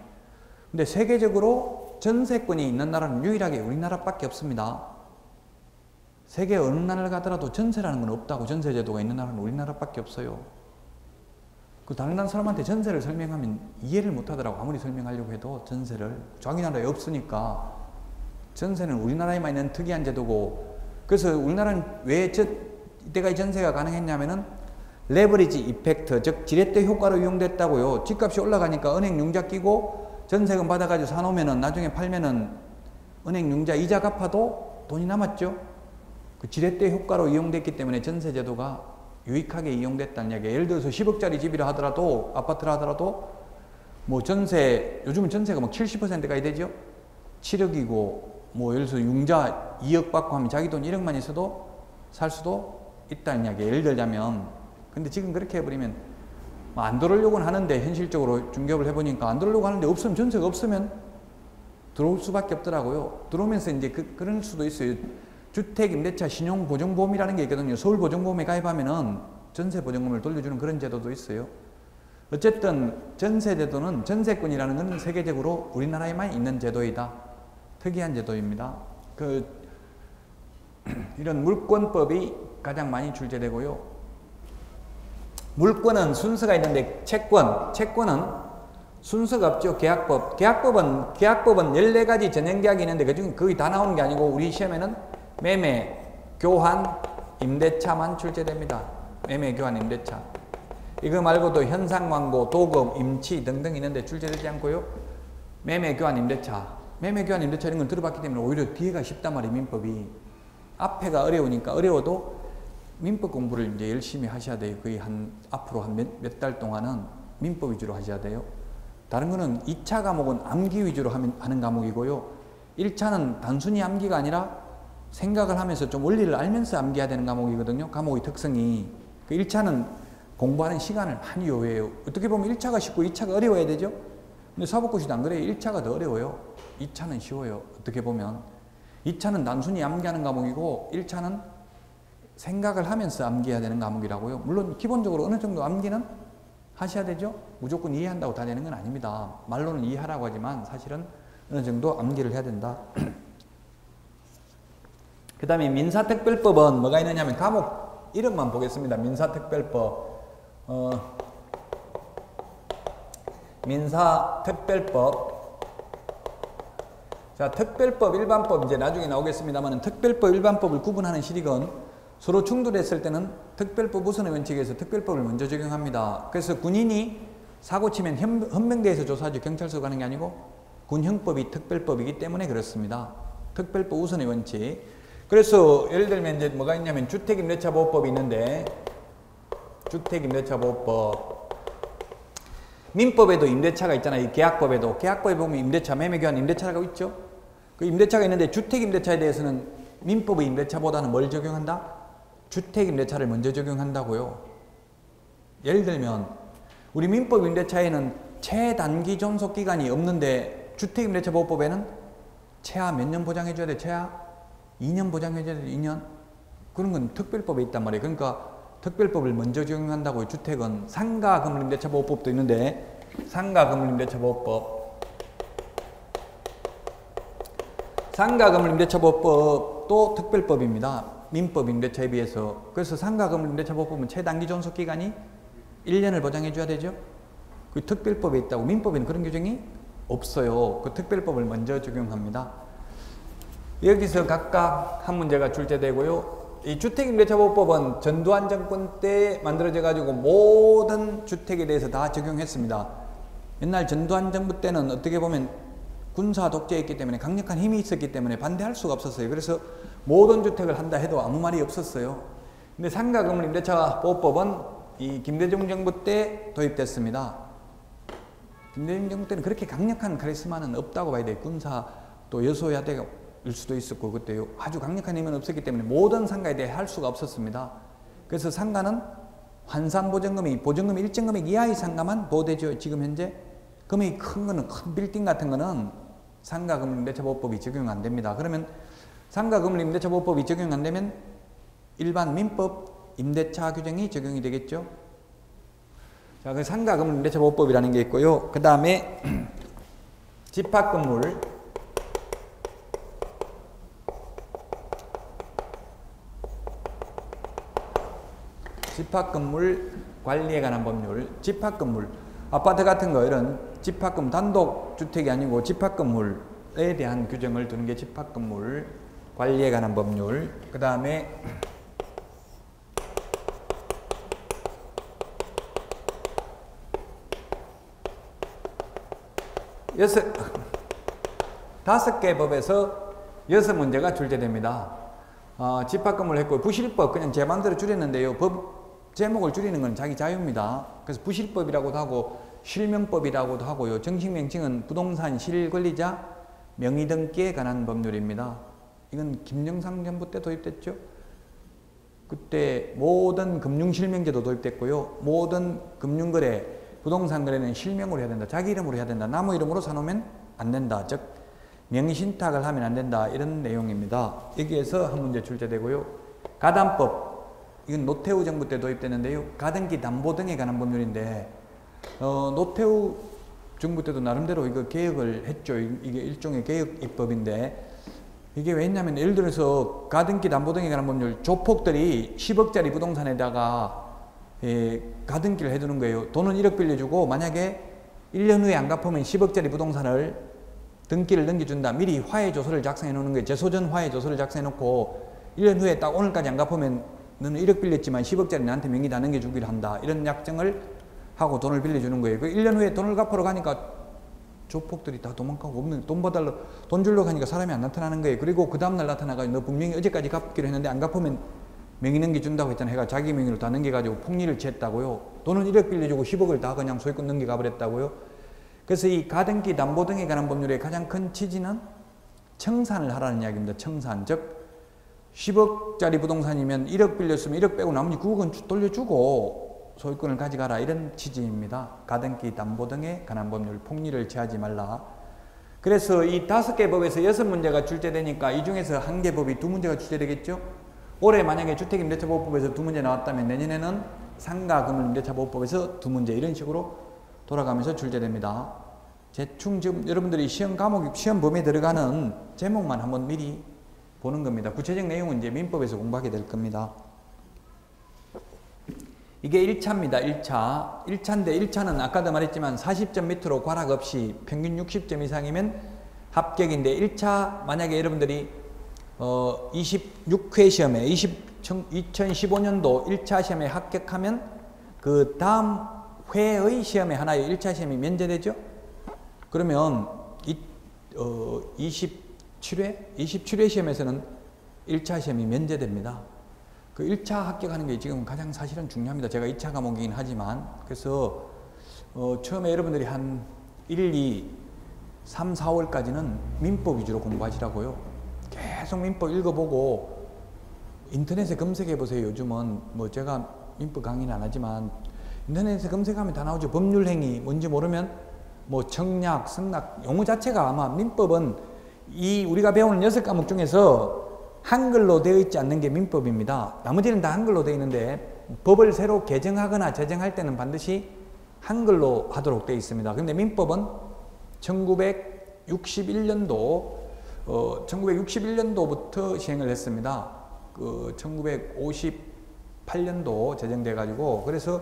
Speaker 1: 근데 세계적으로 전세권이 있는 나라는 유일하게 우리나라밖에 없습니다. 세계 어느 나라를 가더라도 전세라는 건 없다고, 전세제도가 있는 나라는 우리나라밖에 없어요. 그 다른 나라 사람한테 전세를 설명하면 이해를 못 하더라고. 아무리 설명하려고 해도 전세를. 자기 나라에 없으니까. 전세는 우리나라에만 있는 특이한 제도고, 그래서 우리나라는 왜 이때까지 전세가 가능했냐면은 레버리지 이펙트, 즉 지렛대 효과로 이용됐다고요. 집값이 올라가니까 은행 융자 끼고 전세금 받아가지고 사놓으면은 나중에 팔면은 은행 융자 이자 갚아도 돈이 남았죠. 그 지렛대 효과로 이용됐기 때문에 전세제도가 유익하게 이용됐다는 이야기예요. 예를 들어서 10억짜리 집이라 하더라도, 아파트라 하더라도 뭐 전세, 요즘은 전세가 막 70%가 되죠. 7억이고 뭐 예를 들어서 융자 2억 받고 하면 자기 돈 1억만 있어도 살 수도 있다는 이야기예요. 예를 들자면. 근데 지금 그렇게 해버리면 안 들어오려고는 하는데, 현실적으로 중개업을 해보니까 안 들어오려고 하는데 없으면, 전세가 없으면 들어올 수밖에 없더라고요. 들어오면서 이제 그런 수도 있어요. 주택임대차 신용보증보험이라는 게 있거든요. 서울보증보험에 가입하면은 전세보증금을 돌려주는 그런 제도도 있어요. 어쨌든 전세제도는, 전세권이라는 것은 세계적으로 우리나라에만 있는 제도이다. 특이한 제도입니다. 이런 물권법이 가장 많이 출제되고요. 물권은 순서가 있는데 채권은 순서가 없죠. 계약법은 14가지 전형계약이 있는데 그중에 거의 다 나오는 게 아니고 우리 시험에는 매매, 교환, 임대차만 출제됩니다. 매매, 교환, 임대차. 이거 말고도 현상광고, 도급, 임치 등등 있는데 출제되지 않고요. 매매, 교환, 임대차. 매매, 교환, 임대차 이런 걸 들어봤기 때문에 오히려 뒤에가 쉽단 말이에요. 민법이. 앞에가 어려우니까 어려워도 민법 공부를 이제 열심히 하셔야 돼요. 거의 앞으로 몇 달 동안은 민법 위주로 하셔야 돼요. 다른 거는 2차 과목은 암기 위주로 하는 과목이고요. 1차는 단순히 암기가 아니라 생각을 하면서 좀 원리를 알면서 암기해야 되는 과목이거든요. 과목의 특성이. 그 1차는 공부하는 시간을 많이 요해요. 어떻게 보면 1차가 쉽고 2차가 어려워야 되죠. 근데 사법고시도 안 그래요. 1차가 더 어려워요. 2차는 쉬워요. 어떻게 보면. 2차는 단순히 암기하는 과목이고 1차는 생각을 하면서 암기해야 되는 과목이라고요. 물론 기본적으로 어느 정도 암기는 하셔야 되죠. 무조건 이해한다고 다 되는 건 아닙니다. 말로는 이해하라고 하지만 사실은 어느 정도 암기를 해야 된다. 그 다음에 민사특별법은 뭐가 있느냐면 과목 이름만 보겠습니다. 민사특별법. 민사특별법. 자, 특별법, 일반법 이제 나중에 나오겠습니다만 특별법, 일반법을 구분하는 실익은 서로 충돌했을 때는 특별법 우선의 원칙에서 특별법을 먼저 적용합니다. 그래서 군인이 사고 치면 헌병대에서 조사하죠. 경찰서 가는 게 아니고 군형법이 특별법이기 때문에 그렇습니다. 특별법 우선의 원칙. 그래서 예를 들면 이제 뭐가 있냐면 주택임대차보호법이 있는데 주택임대차보호법 민법에도 임대차가 있잖아요. 이 계약법에 보면 임대차, 매매교환 임대차가 있죠. 그 임대차가 있는데 주택임대차에 대해서는 민법의 임대차보다는 뭘 적용한다? 주택임대차를 먼저 적용한다고요. 예를 들면 우리 민법 임대차에는 최단기 존속기간이 없는데 주택임대차보호법에는 최하 몇 년 보장해줘야 돼? 최하 2년 보장해줘야 돼? 2년? 그런 건 특별법에 있단 말이에요. 그러니까 특별법을 먼저 적용한다고요. 주택은 상가건물임대차보호법도 있는데 상가건물임대차보호법도 특별법입니다. 민법 임대차에 비해서. 그래서 상가건물임대차보호법은 최단기 존속기간이 1년을 보장해 줘야 되죠. 그 특별법에 있다고. 민법에는 그런 규정이 없어요. 그 특별법을 먼저 적용합니다. 여기서 각각 한 문제가 출제되고요. 이 주택임대차보호법은 전두환 정권 때 만들어져 가지고 모든 주택에 대해서 다 적용했습니다. 옛날 전두환 정부 때는 어떻게 보면 군사 독재였기 때문에 강력한 힘이 있었기 때문에 반대할 수가 없었어요. 그래서 모든 주택을 한다 해도 아무 말이 없었어요. 근데 상가건물임대차보호법은 이 김대중 정부 때 도입됐습니다. 김대중 정부 때는 그렇게 강력한 카리스마는 없다고 봐야 돼요. 군사 또 여소야대일 수도 있었고 그때 아주 강력한 힘은 없었기 때문에 모든 상가에 대해 할 수가 없었습니다. 그래서 상가는 환산보전금이 보전금 일정 금액 이하의 상가만 보호되죠. 지금 현재 금액이 큰 거는 큰 빌딩 같은 거는 상가건물임대차보호법이 적용 안 됩니다. 그러면 상가건물임대차보호법이 적용 안 되면 일반 민법 임대차 규정이 적용이 되겠죠. 자, 그 상가건물임대차보호법이라는 게 있고요. 그 다음에 집합건물 관리에 관한 법률. 집합건물 아파트 같은 거 이런 집합건물 단독주택이 아니고 집합건물에 대한 규정을 두는 게 집합건물 관리에 관한 법률. 그 다음에 다섯 개 법에서 6문제가 출제됩니다. 집합건물 했고 부실법 그냥 제 마음대로 줄였는데요. 법 제목을 줄이는 건 자기 자유입니다. 그래서 부실법이라고도 하고 실명법이라고도 하고요. 정식 명칭은 부동산 실권리자 명의등기에 관한 법률입니다. 이건 김영삼 정부 때 도입됐죠. 그때 모든 금융실명제도 도입됐고요. 모든 금융거래, 부동산 거래는 실명으로 해야 된다. 자기 이름으로 해야 된다. 남의 이름으로 사놓으면 안 된다. 즉 명의신탁을 하면 안 된다. 이런 내용입니다. 여기에서 한 문제 출제되고요. 가담법 이건 노태우 정부 때 도입됐는데요. 가등기 담보 등에 관한 법률인데 노태우 정부 때도 나름대로 이거 개혁을 했죠. 이게 일종의 개혁 입법인데 이게 왜냐면 예를 들어서 가등기 담보등에 관한 법률 조폭들이 10억짜리 부동산에다가 가등기를 해두는 거예요. 돈은 1억 빌려주고 만약에 1년 후에 안 갚으면 10억짜리 부동산을 등기를 넘겨준다. 미리 화해조서를 작성해 놓는 거예요. 재소전 화해조서를 작성해 놓고 1년 후에 딱 오늘까지 안 갚으면 너는 1억 빌렸지만 10억짜리 나한테 명의 다 넘겨주기로 한다. 이런 약정을 하고 돈을 빌려주는 거예요. 그 1년 후에 돈을 갚으러 가니까 조폭들이 다 도망가고 없는 돈 받달러 돈 주려고 하니까 사람이 안 나타나는 거예요. 그리고 그 다음날 나타나가지고 너 분명히 어제까지 갚기로 했는데 안 갚으면 명의 넘겨준다고 했잖아. 해가 자기 명의로 다 넘겨가지고 폭리를 취했다고요. 돈은 1억 빌려주고 10억을 다 그냥 소유권 넘겨가 버렸다고요. 그래서 이 가등기 담보 등에 관한 법률의 가장 큰 취지는 청산을 하라는 이야기입니다. 청산. 즉 10억짜리 부동산이면 1억 빌렸으면 1억 빼고 나머지 9억은 돌려주고 소유권을 가져가라. 이런 취지입니다. 가등기 담보 등에 관한 법률 폭리를 취하지 말라. 그래서 이 5개 법에서 6문제가 출제되니까 이 중에서 1개 법이 2문제가 출제되겠죠. 올해 만약에 주택임대차보호법에서 2문제 나왔다면 내년에는 상가금융임대차보호법에서 2문제 이런 식으로 돌아가면서 출제됩니다. 대충 지금 여러분들이 시험 과목, 시험 범위에 들어가는 제목만 한번 미리 보는 겁니다. 구체적 내용은 이제 민법에서 공부하게 될 겁니다. 이게 1차입니다. 1차. 1차인데 1차는 아까도 말했지만 40점 밑으로 과락 없이 평균 60점 이상이면 합격인데 1차 만약에 여러분들이 26회 시험에 2015년도 1차 시험에 합격하면 그 다음 회의 시험에 하나의 1차 시험이 면제되죠. 그러면 27회 시험에서는 1차 시험이 면제됩니다. 그 1차 합격하는 게 지금 가장 사실은 중요합니다. 제가 2차 과목이긴 하지만. 그래서 처음에 여러분들이 한 1, 2, 3, 4월까지는 민법 위주로 공부하시라고요. 계속 민법 읽어보고 인터넷에 검색해 보세요. 요즘은 뭐 제가 민법 강의는 안 하지만 인터넷에 검색하면 다 나오죠. 법률행위 뭔지 모르면 뭐 청약, 승낙 용어 자체가 아마 민법은 이 우리가 배우는 6과목 중에서 한글로 되어 있지 않는 게 민법입니다. 나머지는 다 한글로 되어 있는데 법을 새로 개정하거나 제정할 때는 반드시 한글로 하도록 되어 있습니다. 그런데 민법은 1961년도부터 시행을 했습니다. 그 1958년도 제정돼 가지고 그래서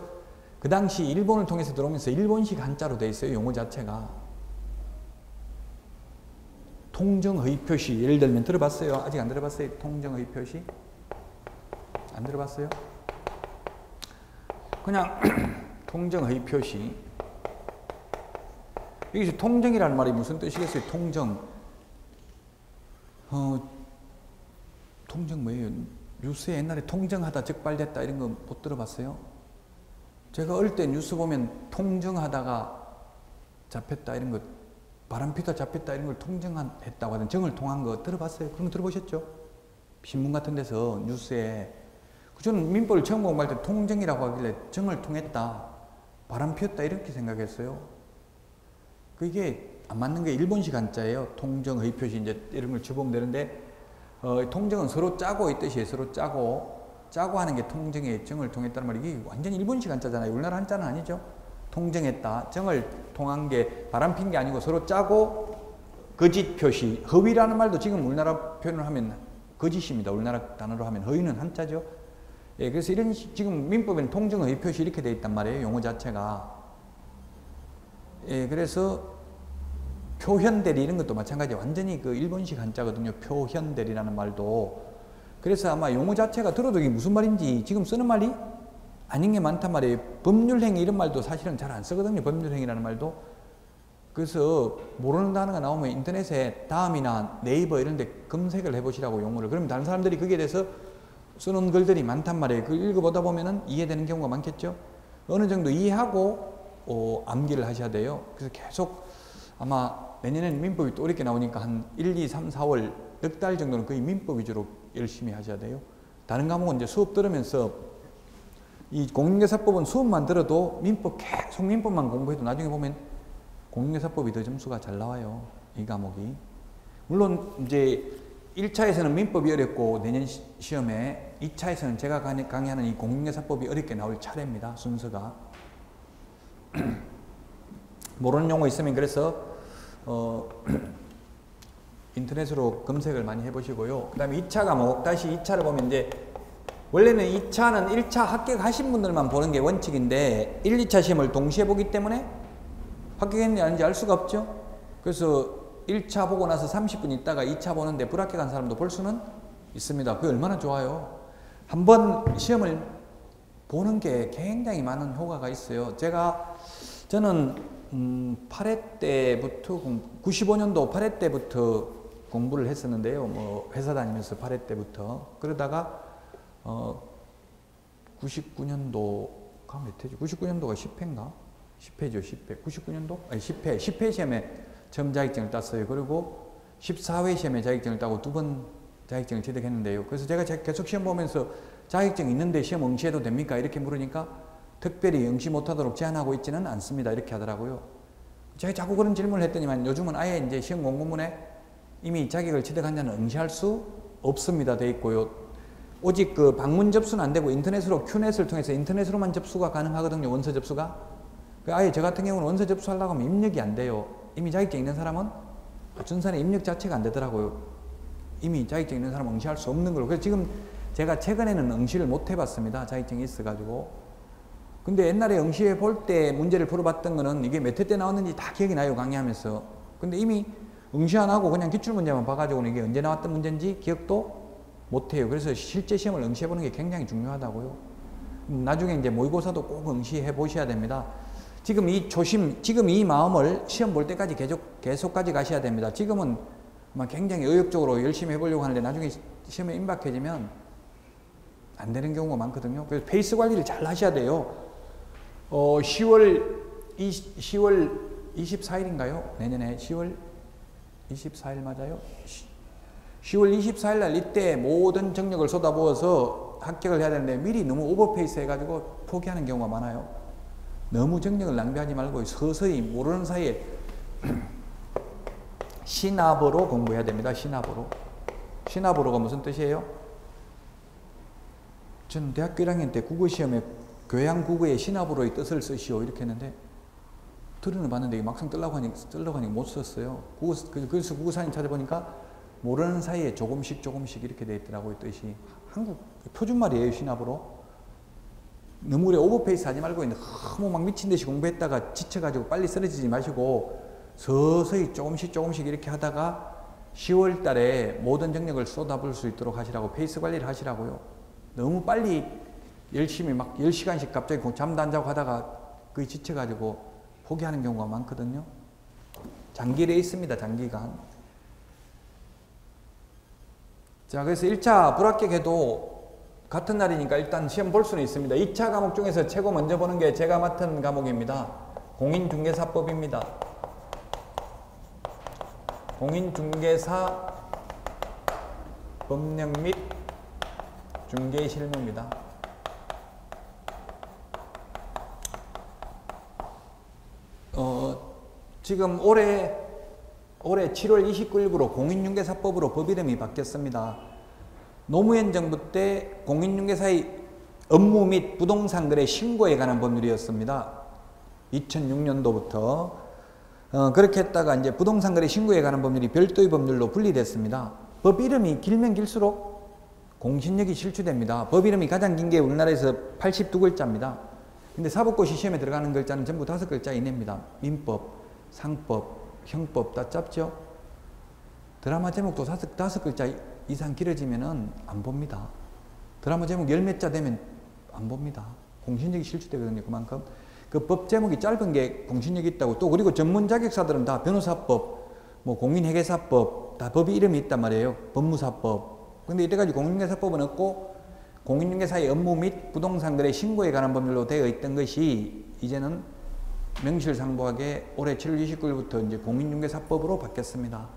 Speaker 1: 그 당시 일본을 통해서 들어오면서 일본식 한자로 되어 있어요. 용어 자체가. 통정의 표시 예를 들면 들어봤어요? 아직 안 들어봤어요? 통정의 표시? 안 들어봤어요? 그냥 통정의 표시. 여기서 통정이라는 말이 무슨 뜻이겠어요? 통정. 통정 뭐예요? 뉴스에 옛날에 통정하다 적발됐다 이런 거 못 들어봤어요? 제가 어릴 때 뉴스 보면 통정하다가 잡혔다 이런 거 바람피다 잡혔다 이런 걸 통정했다고 하는 정을 통한 거 들어봤어요? 그런 거 들어보셨죠? 신문 같은 데서 뉴스에. 저는 민법을 처음 공부할 때 통정이라고 하길래 정을 통했다, 바람 피웠다 이렇게 생각했어요. 그게 안 맞는 게 일본식 한자예요. 통정, 의표시 이제 이런 걸 주보면 되는데 통정은 서로 짜고 이 뜻이에요. 서로 짜고 하는 게 통정이에요. 정을 통했다는 말이 이게 완전히 일본식 한자잖아요. 우리나라 한자는 아니죠. 통정했다. 정을 통한 게 바람핀 게 아니고 서로 짜고 거짓 표시. 허위라는 말도 지금 우리나라 표현을 하면 거짓입니다. 우리나라 단어로 하면 허위는 한자죠. 예, 그래서 이런 지금 민법에는 통정 허위 표시 이렇게 되어 있단 말이에요. 용어 자체가. 예, 그래서 표현대리 이런 것도 마찬가지. 완전히 그 일본식 한자거든요. 표현대리라는 말도. 그래서 아마 용어 자체가 들어도 이게 무슨 말인지 지금 쓰는 말이 아닌 게 많단 말이에요. 법률행위 이런 말도 사실은 잘 안 쓰거든요. 법률행위라는 말도. 그래서 모르는 단어가 나오면 인터넷에 다음이나 네이버 이런 데 검색을 해보시라고 용어를. 그러면 다른 사람들이 거기에 대해서 쓰는 글들이 많단 말이에요. 그걸 읽어보다 보면은 이해되는 경우가 많겠죠. 어느 정도 이해하고 암기를 하셔야 돼요. 그래서 계속 아마 내년에는 민법이 또 이렇게 나오니까 한 1, 2, 3, 4월 넉 달 정도는 거의 민법 위주로 열심히 하셔야 돼요. 다른 과목은 이제 수업 들으면서 이 공인중개사법은 수업만 들어도 민법 계속 민법만 공부해도 나중에 보면 공인중개사법이 더 점수가 잘 나와요. 이 과목이. 물론 이제 1차에서는 민법이 어렵고 내년 시험에 2차에서는 제가 강의하는 이 공인중개사법이 어렵게 나올 차례입니다. 순서가. 모르는 용어 있으면 그래서 인터넷으로 검색을 많이 해보시고요. 그 다음에 2차 과목, 다시 2차를 보면 이제 원래는 2차는 1차 합격하신 분들만 보는 게 원칙인데 1, 2차 시험을 동시에 보기 때문에 합격했는지 아닌지 알 수가 없죠. 그래서 1차 보고 나서 30분 있다가 2차 보는데 불합격한 사람도 볼 수는 있습니다. 그게 얼마나 좋아요. 한번 시험을 보는 게 굉장히 많은 효과가 있어요. 저는 8회 때부터 95년도 8회 때부터 공부를 했었는데요. 뭐 회사 다니면서 8회 때부터 그러다가 99년도가 몇 회죠? 99년도가 10회인가? 10회죠, 10회. 99년도? 아니 10회 시험에 처음 자격증을 땄어요. 그리고 14회 시험에 자격증을 따고 2번 자격증을 취득했는데요. 그래서 제가 계속 시험 보면서 자격증 있는데 시험 응시해도 됩니까? 이렇게 물으니까 특별히 응시 못하도록 제한하고 있지는 않습니다. 이렇게 하더라고요. 제가 자꾸 그런 질문을 했더니만 요즘은 아예 이제 시험 공고문에 이미 자격을 취득한 자는 응시할 수 없습니다. 돼 있고요. 오직 그 방문 접수는 안 되고 인터넷으로 큐넷을 통해서 인터넷으로만 접수가 가능하거든요. 원서 접수가. 아예 저 같은 경우는 원서 접수하려고 하면 입력이 안 돼요. 이미 자격증 있는 사람은 준산에 입력 자체가 안 되더라고요. 이미 자격증 있는 사람은 응시할 수 없는 걸로. 그래서 지금 제가 최근에는 응시를 못 해봤습니다. 자격증이 있어가지고. 근데 옛날에 응시해 볼 때 문제를 풀어봤던 거는 이게 몇 회 때 나왔는지 다 기억이 나요. 강의하면서. 근데 이미 응시 안 하고 그냥 기출문제만 봐가지고는 이게 언제 나왔던 문제인지 기억도 못해요. 그래서 실제 시험을 응시해보는 게 굉장히 중요하다고요. 나중에 이제 모의고사도 꼭 응시해 보셔야 됩니다. 지금 이 마음을 시험 볼 때까지 계속 가져가셔야 됩니다. 지금은 굉장히 의욕적으로 열심히 해보려고 하는데 나중에 시험에 임박해지면 안 되는 경우가 많거든요. 그래서 페이스 관리를 잘 하셔야 돼요. 10월 24일인가요? 내년에 10월 24일 맞아요? 10월 24일 날 이때 모든 정력을 쏟아부어서 합격을 해야 되는데 미리 너무 오버페이스 해가지고 포기하는 경우가 많아요. 너무 정력을 낭비하지 말고 서서히 모르는 사이에 시나버로 공부해야 됩니다. 시나버로. 시나버로가 무슨 뜻이에요? 저는 대학교 1학년 때 국어시험에 교양 국어의 시나버로의 뜻을 쓰시오 이렇게 했는데 들으는 봤는데 막상 쓰려고 하니까 못 썼어요. 그래서 국어사진 찾아보니까 모르는 사이에 조금씩 이렇게 돼 있더라고요. 뜻이. 한국 표준말이에요. 시나버로. 너무 오래 오버페이스 하지 말고 너무 막 미친 듯이 공부했다가 지쳐가지고 빨리 쓰러지지 마시고 서서히 조금씩 이렇게 하다가 10월 달에 모든 정력을 쏟아부을 수 있도록 하시라고 페이스 관리를 하시라고요. 너무 빨리 열심히 막 10시간씩 갑자기 잠도 안 자고 하다가 거의 지쳐가지고 포기하는 경우가 많거든요. 장기 레이스입니다. 장기간. 자, 그래서 1차 불합격해도 같은 날이니까 일단 시험 볼 수는 있습니다. 2차 과목 중에서 최고 먼저 보는 게 제가 맡은 과목입니다. 공인중개사법입니다. 공인중개사 법령 및 중개실무입니다. 지금 올해 7월 29일부로 공인중개사법으로 법 이름이 바뀌었습니다. 노무현 정부 때 공인중개사의 업무 및 부동산 거래 신고에 관한 법률이었습니다. 2006년도부터 그렇게 했다가 이제 부동산 거래 신고에 관한 법률이 별도의 법률로 분리됐습니다. 법 이름이 길면 길수록 공신력이 실추됩니다. 법 이름이 가장 긴 게 우리나라에서 82글자입니다. 근데 사법고시 시험에 들어가는 글자는 전부 5글자 이내입니다. 민법, 상법, 형법 다 짧죠? 드라마 제목도 5글자 이상 길어지면은 안 봅니다. 드라마 제목 10몇 자 되면 안 봅니다. 공신력이 실추되거든요. 그만큼. 그 법 제목이 짧은 게 공신력이 있다고. 또 그리고 전문 자격사들은 다 변호사법, 뭐 공인회계사법 다 법이 이름이 있단 말이에요. 법무사법. 근데 이때까지 공인중개사법은 없고 공인중개사의 업무 및 부동산 거래 신고에 관한 법률로 되어 있던 것이 이제는 명실상부하게 올해 7월 29일부터 이제 공인중개사법으로 바뀌었습니다.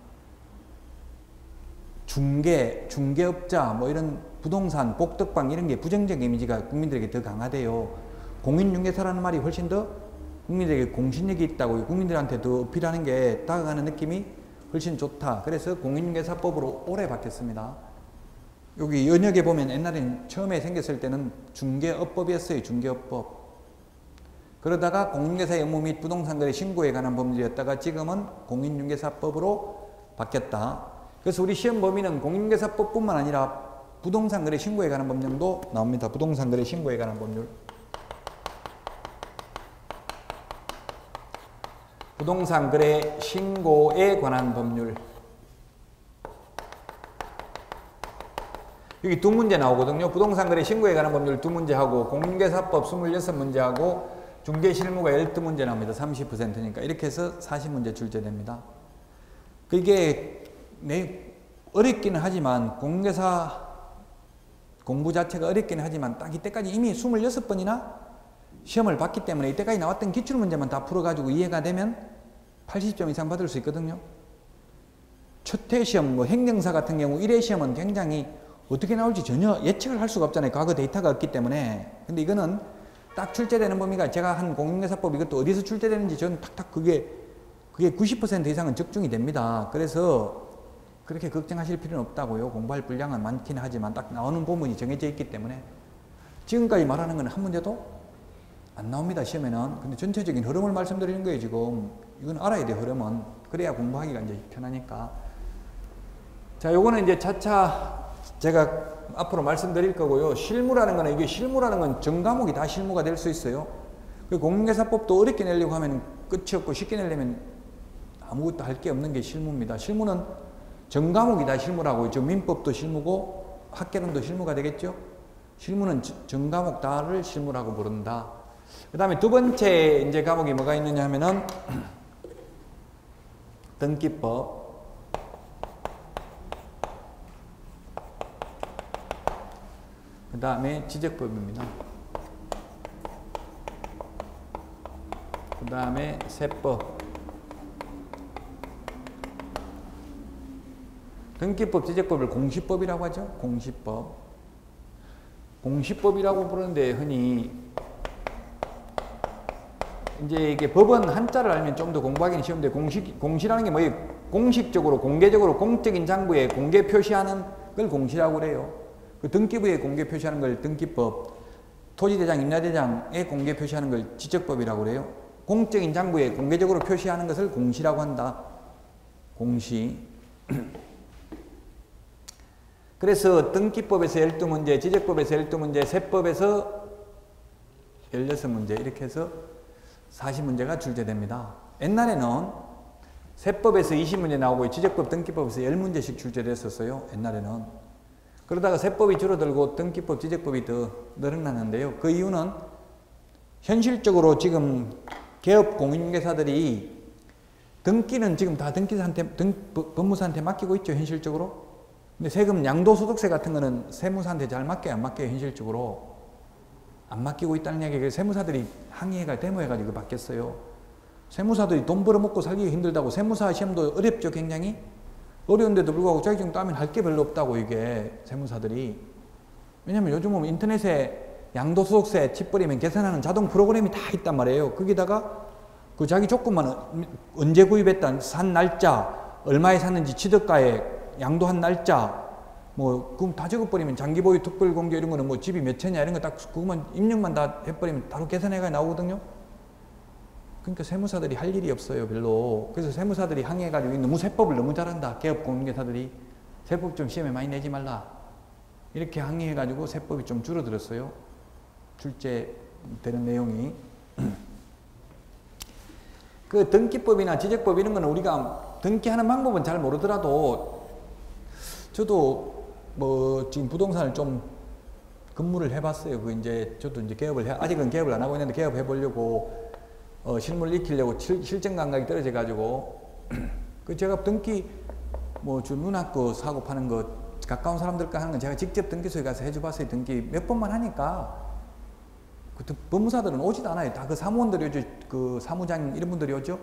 Speaker 1: 중개업자, 뭐 이런 부동산, 복덕방 이런 게 부정적 이미지가 국민들에게 더 강하대요. 공인중개사라는 말이 훨씬 더 국민들에게 공신력이 있다고 국민들한테 더 어필하는 게 다가가는 느낌이 훨씬 좋다. 그래서 공인중개사법으로 올해 바뀌었습니다. 여기 연역에 보면 옛날엔 처음에 생겼을 때는 중개업법이었어요. 중개업법. 그러다가 공인중개사의 업무 및 부동산 거래 신고에 관한 법률이었다가 지금은 공인중개사법으로 바뀌었다. 그래서 우리 시험 범위는 공인중개사법뿐만 아니라 부동산 거래 신고에 관한 법령도 나옵니다. 부동산 거래 신고에 관한 법률. 부동산 거래 신고에 관한 법률. 여기 두 문제 나오거든요. 부동산 거래 신고에 관한 법률 두 문제하고 공인중개사법 26문제하고 중개실무가 12문제 나옵니다. 30%니까 이렇게 해서 40문제 출제됩니다. 그게 어렵기는 하지만 공인중개사 공부 자체가 어렵기는 하지만 딱 이때까지 이미 26번이나 시험을 봤기 때문에 이때까지 나왔던 기출문제만 다 풀어가지고 이해가 되면 80점 이상 받을 수 있거든요. 첫회 시험, 뭐 행정사 같은 경우 1회 시험은 굉장히 어떻게 나올지 전혀 예측을 할 수가 없잖아요. 과거 데이터가 없기 때문에. 근데 이거는 딱 출제되는 범위가 제가 한 공인중개사법 이것도 어디서 출제되는지 저는 탁탁 그게 90% 이상은 적중이 됩니다. 그래서 그렇게 걱정하실 필요는 없다고요. 공부할 분량은 많긴 하지만 딱 나오는 부분이 정해져 있기 때문에 지금까지 말하는 건 한 문제도 안 나옵니다. 시험에는. 근데 전체적인 흐름을 말씀드리는 거예요. 지금 이건 알아야 돼. 흐름은. 그래야 공부하기가 이제 편하니까. 자, 요거는 이제 차차 제가 앞으로 말씀드릴 거고요. 실무라는 거는 이게 실무라는 건 전 과목이 다 실무가 될 수 있어요. 공인중개사법도 어렵게 내려고 하면 끝이 없고 쉽게 내려면 아무것도 할 게 없는 게 실무입니다. 실무는 전 과목이 다 실무라고. 저 민법도 실무고 학개론도 실무가 되겠죠. 실무는 전 과목 다를 실무라고 부른다. 그 다음에 두 번째 이제 과목이 뭐가 있느냐 하면은 등기법. 그 다음에 지적법입니다. 그 다음에 세법. 등기법, 지적법을 공시법이라고 하죠. 공시법. 공시법이라고 부르는데 흔히 이제 이게 법은 한자를 알면 좀 더 공부하기는 쉬운데 공시라는 게 뭐예요? 공식적으로, 공개적으로 공적인 장부에 공개 표시하는 걸 공시라고 그래요. 그 등기부에 공개 표시하는 걸 등기법, 토지대장, 임야대장에 공개 표시하는 걸 지적법이라고 그래요. 공적인 장부에 공개적으로 표시하는 것을 공시라고 한다. 공시. 그래서 등기법에서 12문제, 지적법에서 12문제, 세법에서 16문제 이렇게 해서 40문제가 출제됩니다. 옛날에는 세법에서 20문제 나오고 지적법, 등기법에서 10문제씩 출제됐었어요. 옛날에는. 그러다가 세법이 줄어들고 등기법, 지적법이 더 늘어났는데요. 그 이유는 현실적으로 지금 개업 공인중개사들이 등기는 지금 다 법무사한테 맡기고 있죠. 현실적으로. 근데 세금 양도소득세 같은 거는 세무사한테 잘 맡겨요? 안 맡겨요? 현실적으로. 안 맡기고 있다는 얘기가 세무사들이 항의해가 데모해가지고 바뀌었어요. 세무사들이 돈 벌어먹고 살기가 힘들다고. 세무사 시험도 어렵죠. 굉장히. 어려운데도 불구하고 자격증 따면 할 게 별로 없다고 이게 세무사들이. 왜냐면 요즘은 인터넷에 양도소득세 칩 버리면 계산하는 자동 프로그램이 다 있단 말이에요. 거기다가 그 자기 조건만 언제 구입했다, 산 날짜, 얼마에 샀는지, 취득가액, 양도한 날짜, 뭐 그럼 다 적어버리면 장기 보유, 특별 공개 이런 거는 뭐 집이 몇 채냐 이런 거 딱 그것만 입력만 다 해버리면 바로 계산해가 나오거든요. 그러니까 세무사들이 할 일이 없어요, 별로. 그래서 세무사들이 항의해가지고 너무 세법을 너무 잘한다. 개업 공인중개사들이 세법 좀 시험에 많이 내지 말라. 이렇게 항의해가지고 세법이 좀 줄어들었어요. 출제되는 내용이. 그 등기법이나 지적법 이런 거는 우리가 등기하는 방법은 잘 모르더라도 저도 뭐 지금 부동산을 좀 근무를 해봤어요. 그 이제 저도 이제 아직은 개업을 안 하고 있는데 개업해 보려고 실무를 익히려고 실전 감각이 떨어져 가지고 그 제가 등기 뭐 저 누나 거 사고 파는 거 가까운 사람들과 하는 건 제가 직접 등기소에 가서 해줘봤어요. 등기 몇 번만 하니까 그 법무사들은 오지도 않아요. 다 그 사무원들이 오죠. 그 사무장 이런 분들이 오죠.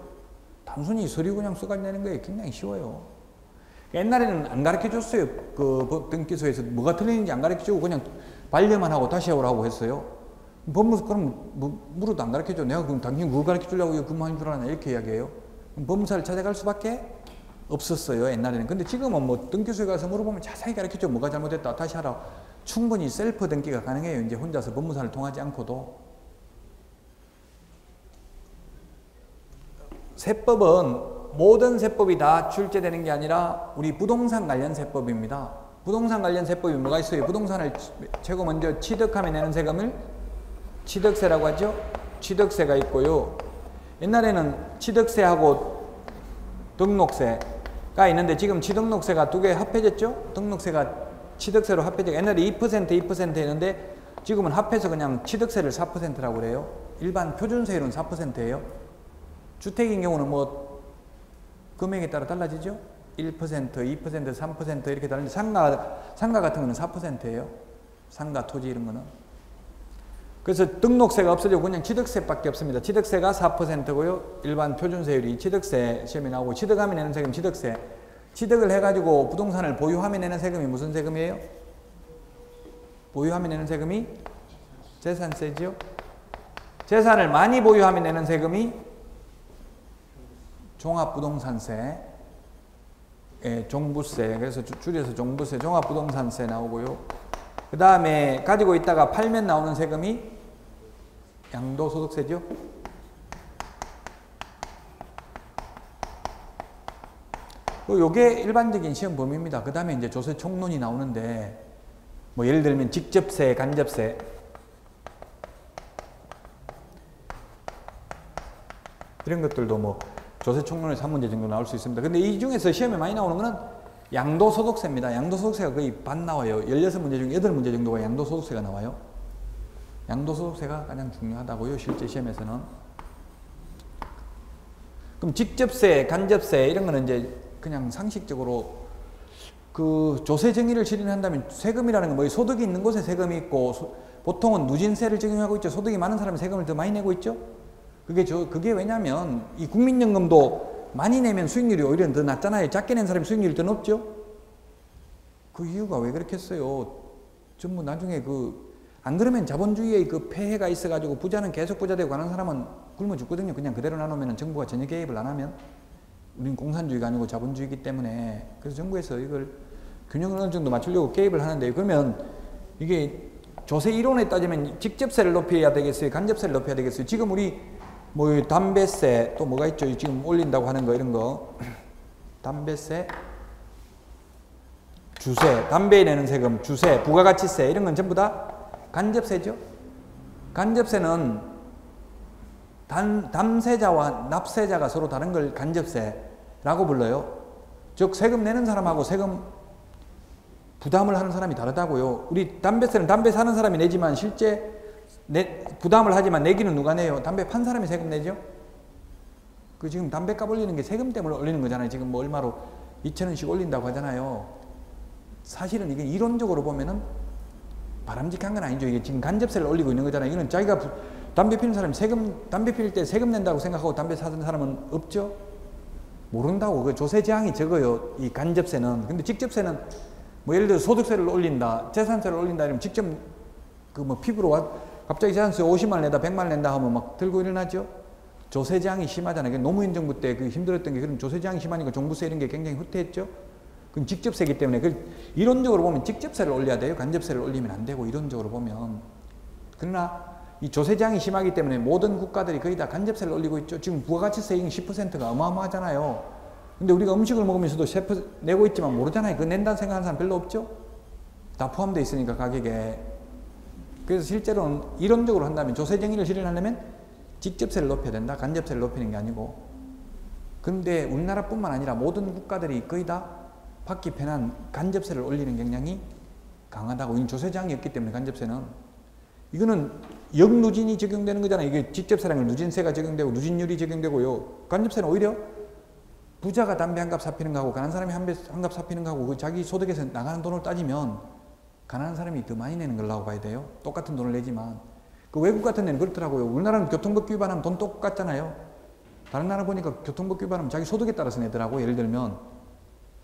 Speaker 1: 단순히 서류 그냥 써가지고 내는 거예요. 굉장히 쉬워요. 옛날에는 안 가르쳐 줬어요. 그 등기소에서 뭐가 틀리는지 안 가르쳐 주고 그냥 반려만 하고 다시 오라고 했어요. 법무사 그럼 뭐 물어도 안 가르쳐 줘. 내가 그럼 당신 그거 가르쳐 주려고 근무하는 줄 아나 이렇게 이야기해요. 법무사를 찾아갈 수밖에 없었어요. 옛날에는. 근데 지금은 뭐 등기소에 가서 물어보면 자세히 가르쳐 줘. 뭐가 잘못됐다. 다시 하라. 충분히 셀프 등기가 가능해요. 이제 혼자서 법무사를 통하지 않고도. 세법은 모든 세법이 다 출제되는 게 아니라 우리 부동산 관련 세법입니다. 부동산 관련 세법이 뭐가 있어요? 부동산을 최고 먼저 취득하면 내는 세금을 취득세라고 하죠. 취득세가 있고요. 옛날에는 취득세하고 등록세가 있는데 지금 취등록세가 두 개 합해졌죠. 등록세가 취득세로 합해져. 옛날에 2% 했는데 지금은 합해서 그냥 취득세를 4%라고 그래요. 일반 표준세율은 4%예요. 주택인 경우는 뭐 금액에 따라 달라지죠. 1%, 2%, 3% 이렇게 다른데 상가 같은 거는 4%예요. 상가, 토지 이런 거는. 그래서 등록세가 없어지고 그냥 취득세밖에 없습니다. 취득세가 4%고요. 일반 표준세율이 취득세 시험에 나오고 취득하면 내는 세금 취득세. 취득을 해가지고 부동산을 보유하면 내는 세금이 무슨 세금이에요? 보유하면 내는 세금이 재산세죠. 재산을 많이 보유하면 내는 세금이 종합부동산세, 종부세, 그래서 줄여서 종부세, 종합부동산세 나오고요. 그 다음에 가지고 있다가 팔면 나오는 세금이 양도소득세죠. 요게 일반적인 시험 범위입니다. 그 다음에 이제 조세 총론이 나오는데, 뭐 예를 들면 직접세, 간접세, 이런 것들도 뭐 조세 총론에서 한 문제 정도 나올 수 있습니다. 근데 이 중에서 시험에 많이 나오는 거는 양도소득세입니다. 양도소득세가 거의 반 나와요. 16문제 중 8문제 정도가 양도소득세가 나와요. 양도소득세가 가장 중요하다고요. 실제 시험에서는. 그럼 직접세, 간접세 이런 거는 이제 그냥 상식적으로 그 조세 정의를 실현한다면 세금이라는 건 뭐 소득이 있는 곳에 세금이 있고 보통은 누진세를 적용하고 있죠. 소득이 많은 사람이 세금을 더 많이 내고 있죠. 그게 왜냐면 이 국민연금도 많이 내면 수익률이 오히려 더 낮잖아요. 작게 낸 사람이 수익률이 더 높죠. 그 이유가 왜 그렇겠어요? 전부 나중에 안 그러면 자본주의의 그 폐해가 있어가지고 부자는 계속 부자되고 가는 사람은 굶어 죽거든요. 그냥 그대로 나누면 정부가 전혀 개입을 안 하면. 우리는 공산주의가 아니고 자본주의이기 때문에. 그래서 정부에서 이걸 균형을 어느 정도 맞추려고 개입을 하는데, 그러면 이게 조세 이론에 따지면 직접세를 높여야 되겠어요? 간접세를 높여야 되겠어요? 지금 우리 뭐 담배세 또 뭐가 있죠? 지금 올린다고 하는 거 이런 거. 담배세, 주세, 담배에 내는 세금, 주세, 부가가치세 이런 건 전부 다 간접세죠. 간접세는 담세자와 납세자가 서로 다른 걸 간접세라고 불러요. 즉 세금 내는 사람하고 세금 부담을 하는 사람이 다르다고요. 우리 담배세는 담배 사는 사람이 내지만 실제 부담을 하지만 내기는 누가 내요? 담배 판 사람이 세금 내죠? 지금 담배값 올리는 게 세금 때문에 올리는 거잖아요. 지금 뭐 얼마로 2,000원씩 올린다고 하잖아요. 사실은 이게 이론적으로 보면은 바람직한 건 아니죠. 이게 지금 간접세를 올리고 있는 거잖아요. 이거는 자기가 담배 피는 사람이 담배 피울 때 세금 낸다고 생각하고 담배 사는 사람은 없죠? 모른다고. 그 조세 제한이 적어요. 이 간접세는. 근데 직접세는 뭐 예를 들어 소득세를 올린다, 재산세를 올린다 이러면 직접 뭐 피부로 갑자기 재산세 50만 낸다, 100만 낸다 하면 막 들고 일어나죠? 조세 제한이 심하잖아요. 노무현 정부 때 힘들었던 게 그런 조세 제한이 심하니까 종부세 이런 게 굉장히 후퇴했죠? 그럼 직접세이기 때문에 이론적으로 보면 직접세를 올려야 돼요. 간접세를 올리면 안 되고 이론적으로 보면. 그러나 이 조세 제한이 심하기 때문에 모든 국가들이 거의 다 간접세를 올리고 있죠. 지금 부가가치세 10%가 어마어마하잖아요. 근데 우리가 음식을 먹으면서도 내고 있지만 모르잖아요. 그거 낸다는 생각하는 사람 별로 없죠? 다 포함되어 있으니까 가격에. 그래서 실제로는 이론적으로 한다면 조세 정의를 실현하려면 직접세를 높여야 된다. 간접세를 높이는 게 아니고. 그런데 우리나라뿐만 아니라 모든 국가들이 거의 다 받기 편한 간접세를 올리는 경향이 강하다고. 이건 조세 제한이 없기 때문에 간접세는. 이거는 역누진이 적용되는 거잖아요. 이게 직접세라는 누진세가 적용되고 누진율이 적용되고요. 간접세는 오히려 부자가 담배 한 갑 사피는 거하고 가난한 사람이 한 갑 사피는 거하고 자기 소득에서 나가는 돈을 따지면 가난한 사람이 더 많이 내는 걸라고 봐야 돼요. 똑같은 돈을 내지만. 외국 같은 데는 그렇더라고요. 우리나라는 교통법 위반하면 돈 똑같잖아요. 다른 나라 보니까 교통법 위반하면 자기 소득에 따라서 내더라고. 예를 들면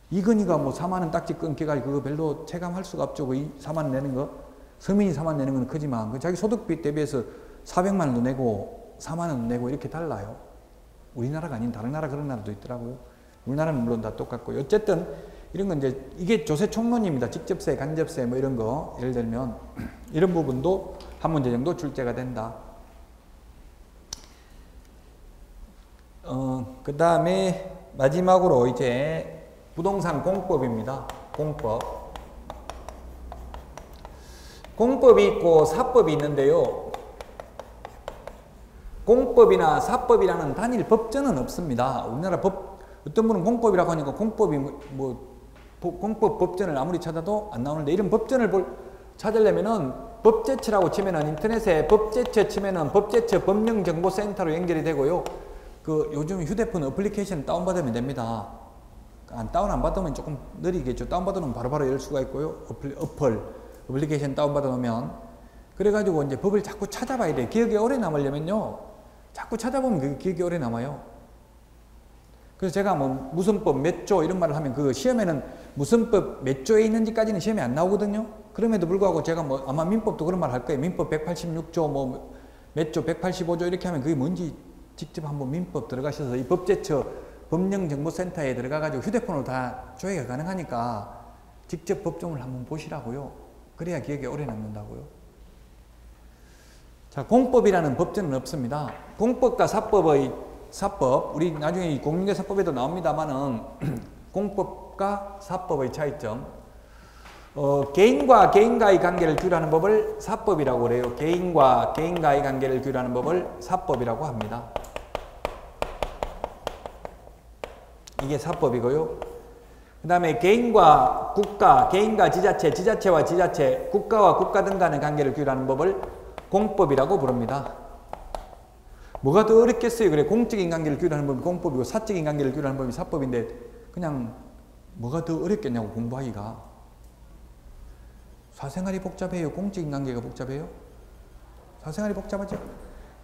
Speaker 1: 이건희가 뭐 4만 원 딱지 끊기가지고 그거 별로 체감할 수가 없죠. 4만 원 내는 거. 서민이 4만 원 내는 건 크지만 자기 소득비 대비해서 400만 원도 내고 4만 원도 내고 이렇게 달라요. 우리나라가 아닌 다른 나라 그런 나라도 있더라고요. 우리나라는 물론 다 똑같고. 어쨌든 이런 건 이제 이게 조세 총론입니다. 직접세, 간접세 뭐 이런 거 예를 들면 이런 부분도 한 문제 정도 출제가 된다. 그 다음에 마지막으로 이제 부동산 공법입니다. 공법. 공법이 있고 사법이 있는데요. 공법이나 사법이라는 단일 법전은 없습니다. 우리나라 법, 어떤 분은 공법이라고 하니까 공법이 공법 법전을 아무리 찾아도 안 나오는데, 이런 법전을 찾으려면은 법제처라고 치면은 인터넷에 법제처 치면은 법제처 법령정보센터로 연결이 되고요. 그 요즘 휴대폰 어플리케이션 다운받으면 됩니다. 다운 안 받으면 조금 느리겠죠. 다운받으면 바로바로 열 수가 있고요. 어플리케이션 다운받아 놓으면. 그래가지고 이제 법을 자꾸 찾아봐야 돼요. 기억이 오래 남으려면요. 자꾸 찾아보면 그게 기억이 오래 남아요. 그래서 제가 뭐 무슨 법 몇 조 이런 말을 하면 그 시험에는 무슨 법 몇 조에 있는지까지는 시험에 안 나오거든요. 그럼에도 불구하고 제가 뭐 아마 민법도 그런 말 할 거예요. 민법 186조 뭐 몇 조 185조 이렇게 하면 그게 뭔지 직접 한번 민법 들어가셔서 이 법제처 법령정보센터에 들어가가지고 휴대폰으로 다 조회가 가능하니까 직접 법조문을 한번 보시라고요. 그래야 기억에 오래 남는다고요. 자, 공법이라는 법전은 없습니다. 공법과 사법, 우리 나중에 공인중개사법에도 나옵니다만은 공법과 사법의 차이점. 개인과 개인과의 관계를 규율하는 법을 사법이라고 그래요. 개인과 개인과의 관계를 규율하는 법을 사법이라고 합니다. 이게 사법이고요. 그 다음에 개인과 국가, 개인과 지자체, 지자체와 지자체, 국가와 국가 등 간의 관계를 규율하는 법을 공법이라고 부릅니다. 뭐가 더 어렵겠어요? 그래, 공적인 관계를 규율하는 법이 공법이고 사적인 관계를 규율하는 법이 사법인데 그냥 뭐가 더 어렵겠냐고 공부하기가. 사생활이 복잡해요? 공적인 관계가 복잡해요? 사생활이 복잡하죠?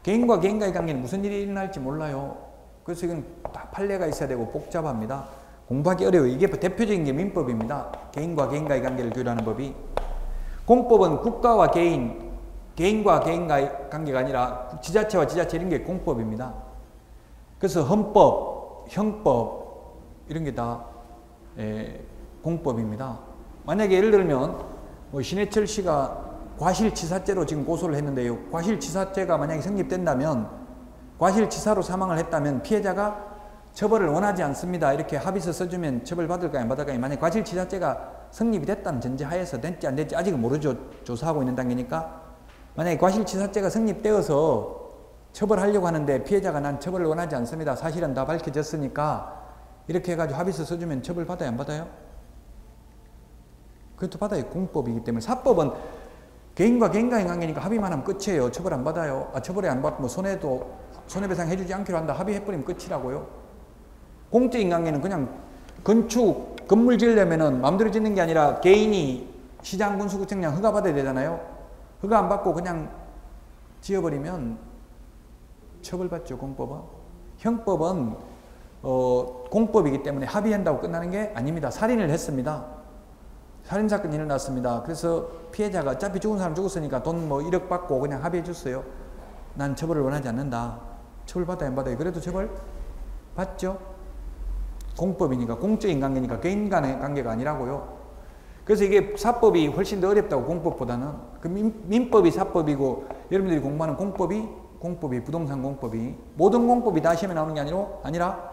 Speaker 1: 개인과 개인과의 관계는 무슨 일이 일어날지 몰라요. 그래서 이건 다 판례가 있어야 되고 복잡합니다. 공부하기 어려워요. 이게 대표적인 게 민법입니다. 개인과 개인과의 관계를 규율하는 법이. 공법은 국가와 개인, 개인과 개인과의 관계가 아니라 지자체와 지자체 이런 게 공법입니다. 그래서 헌법, 형법 이런 게 다 공법입니다. 만약에 예를 들면 뭐 신해철 씨가 과실치사죄로 지금 고소를 했는데요. 과실치사죄가 만약에 성립된다면, 과실치사로 사망을 했다면 피해자가 처벌을 원하지 않습니다. 이렇게 합의서 써주면 처벌받을까요? 안 받을까요? 만약에 과실치사죄가 성립이 됐다는 전제하에서 됐지 안 됐지 아직은 모르죠. 조사하고 있는 단계니까. 만약에 과실치사죄가 성립되어서 처벌하려고 하는데 피해자가 난 처벌을 원하지 않습니다. 사실은 다 밝혀졌으니까 이렇게 해가지고 합의서 써주면 처벌받아요? 안 받아요? 그것도 받아요. 공법이기 때문에. 사법은 개인과 개인과의 관계니까 합의만 하면 끝이에요. 처벌 안 받아요. 처벌에 안 받고 뭐 손해배상 해주지 않기로 한다. 합의해버리면 끝이라고요. 공적인 관계는 그냥 건축, 건물 지으려면은 마음대로 짓는 게 아니라 개인이 시장, 군수구청장 허가 받아야 되잖아요. 허가 안 받고 그냥 지어버리면 처벌받죠. 공법은. 형법은 공법이기 때문에 합의한다고 끝나는 게 아닙니다. 살인을 했습니다. 살인사건이 일어났습니다. 그래서 피해자가 어차피 죽은 사람 죽었으니까 돈 뭐 1억 받고 그냥 합의해 줬어요. 난 처벌을 원하지 않는다. 처벌받아야 안 받아요? 그래도 처벌 받죠. 공법이니까, 공적인 관계니까 개인 간의 관계가 아니라고요. 그래서 이게 사법이 훨씬 더 어렵다고, 공법보다는. 그 민법이 사법이고 여러분들이 공부하는 공법이 부동산 공법이, 모든 공법이 다 시험에 나오는 게 아니라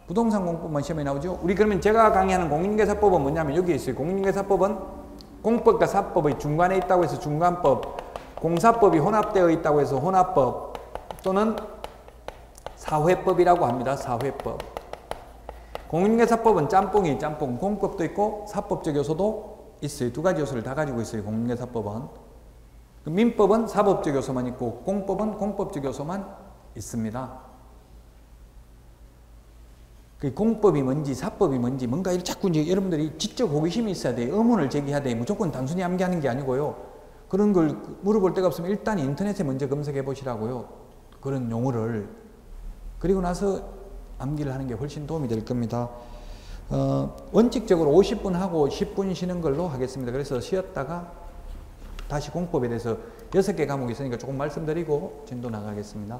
Speaker 1: 부동산 공법만 시험에 나오죠. 우리 그러면 제가 강의하는 공인중개사법은 뭐냐면 여기에 있어요. 공인중개사법은 공법과 사법의 중간에 있다고 해서 중간법, 공사법이 혼합되어 있다고 해서 혼합법, 또는 사회법이라고 합니다. 사회법. 공인중개사법은 짬뽕이에요. 짬뽕. 공법도 있고 사법적 요소도 있어요. 두 가지 요소를 다 가지고 있어요. 공인중개사법은. 민법은 사법적 요소만 있고 공법은 공법적 요소만 있습니다. 그 공법이 뭔지 사법이 뭔지 뭔가 자꾸 이제 여러분들이 지적 호기심이 있어야 돼요. 의문을 제기해야 돼요. 무조건 단순히 암기하는 게 아니고요. 그런 걸 물어볼 데가 없으면 일단 인터넷에 먼저 검색해 보시라고요. 그런 용어를. 그리고 나서 암기를 하는 게 훨씬 도움이 될 겁니다. 원칙적으로 50분 하고 10분 쉬는 걸로 하겠습니다. 그래서 쉬었다가 다시 공법에 대해서 6개 과목이 있으니까 조금 말씀드리고 진도 나가겠습니다.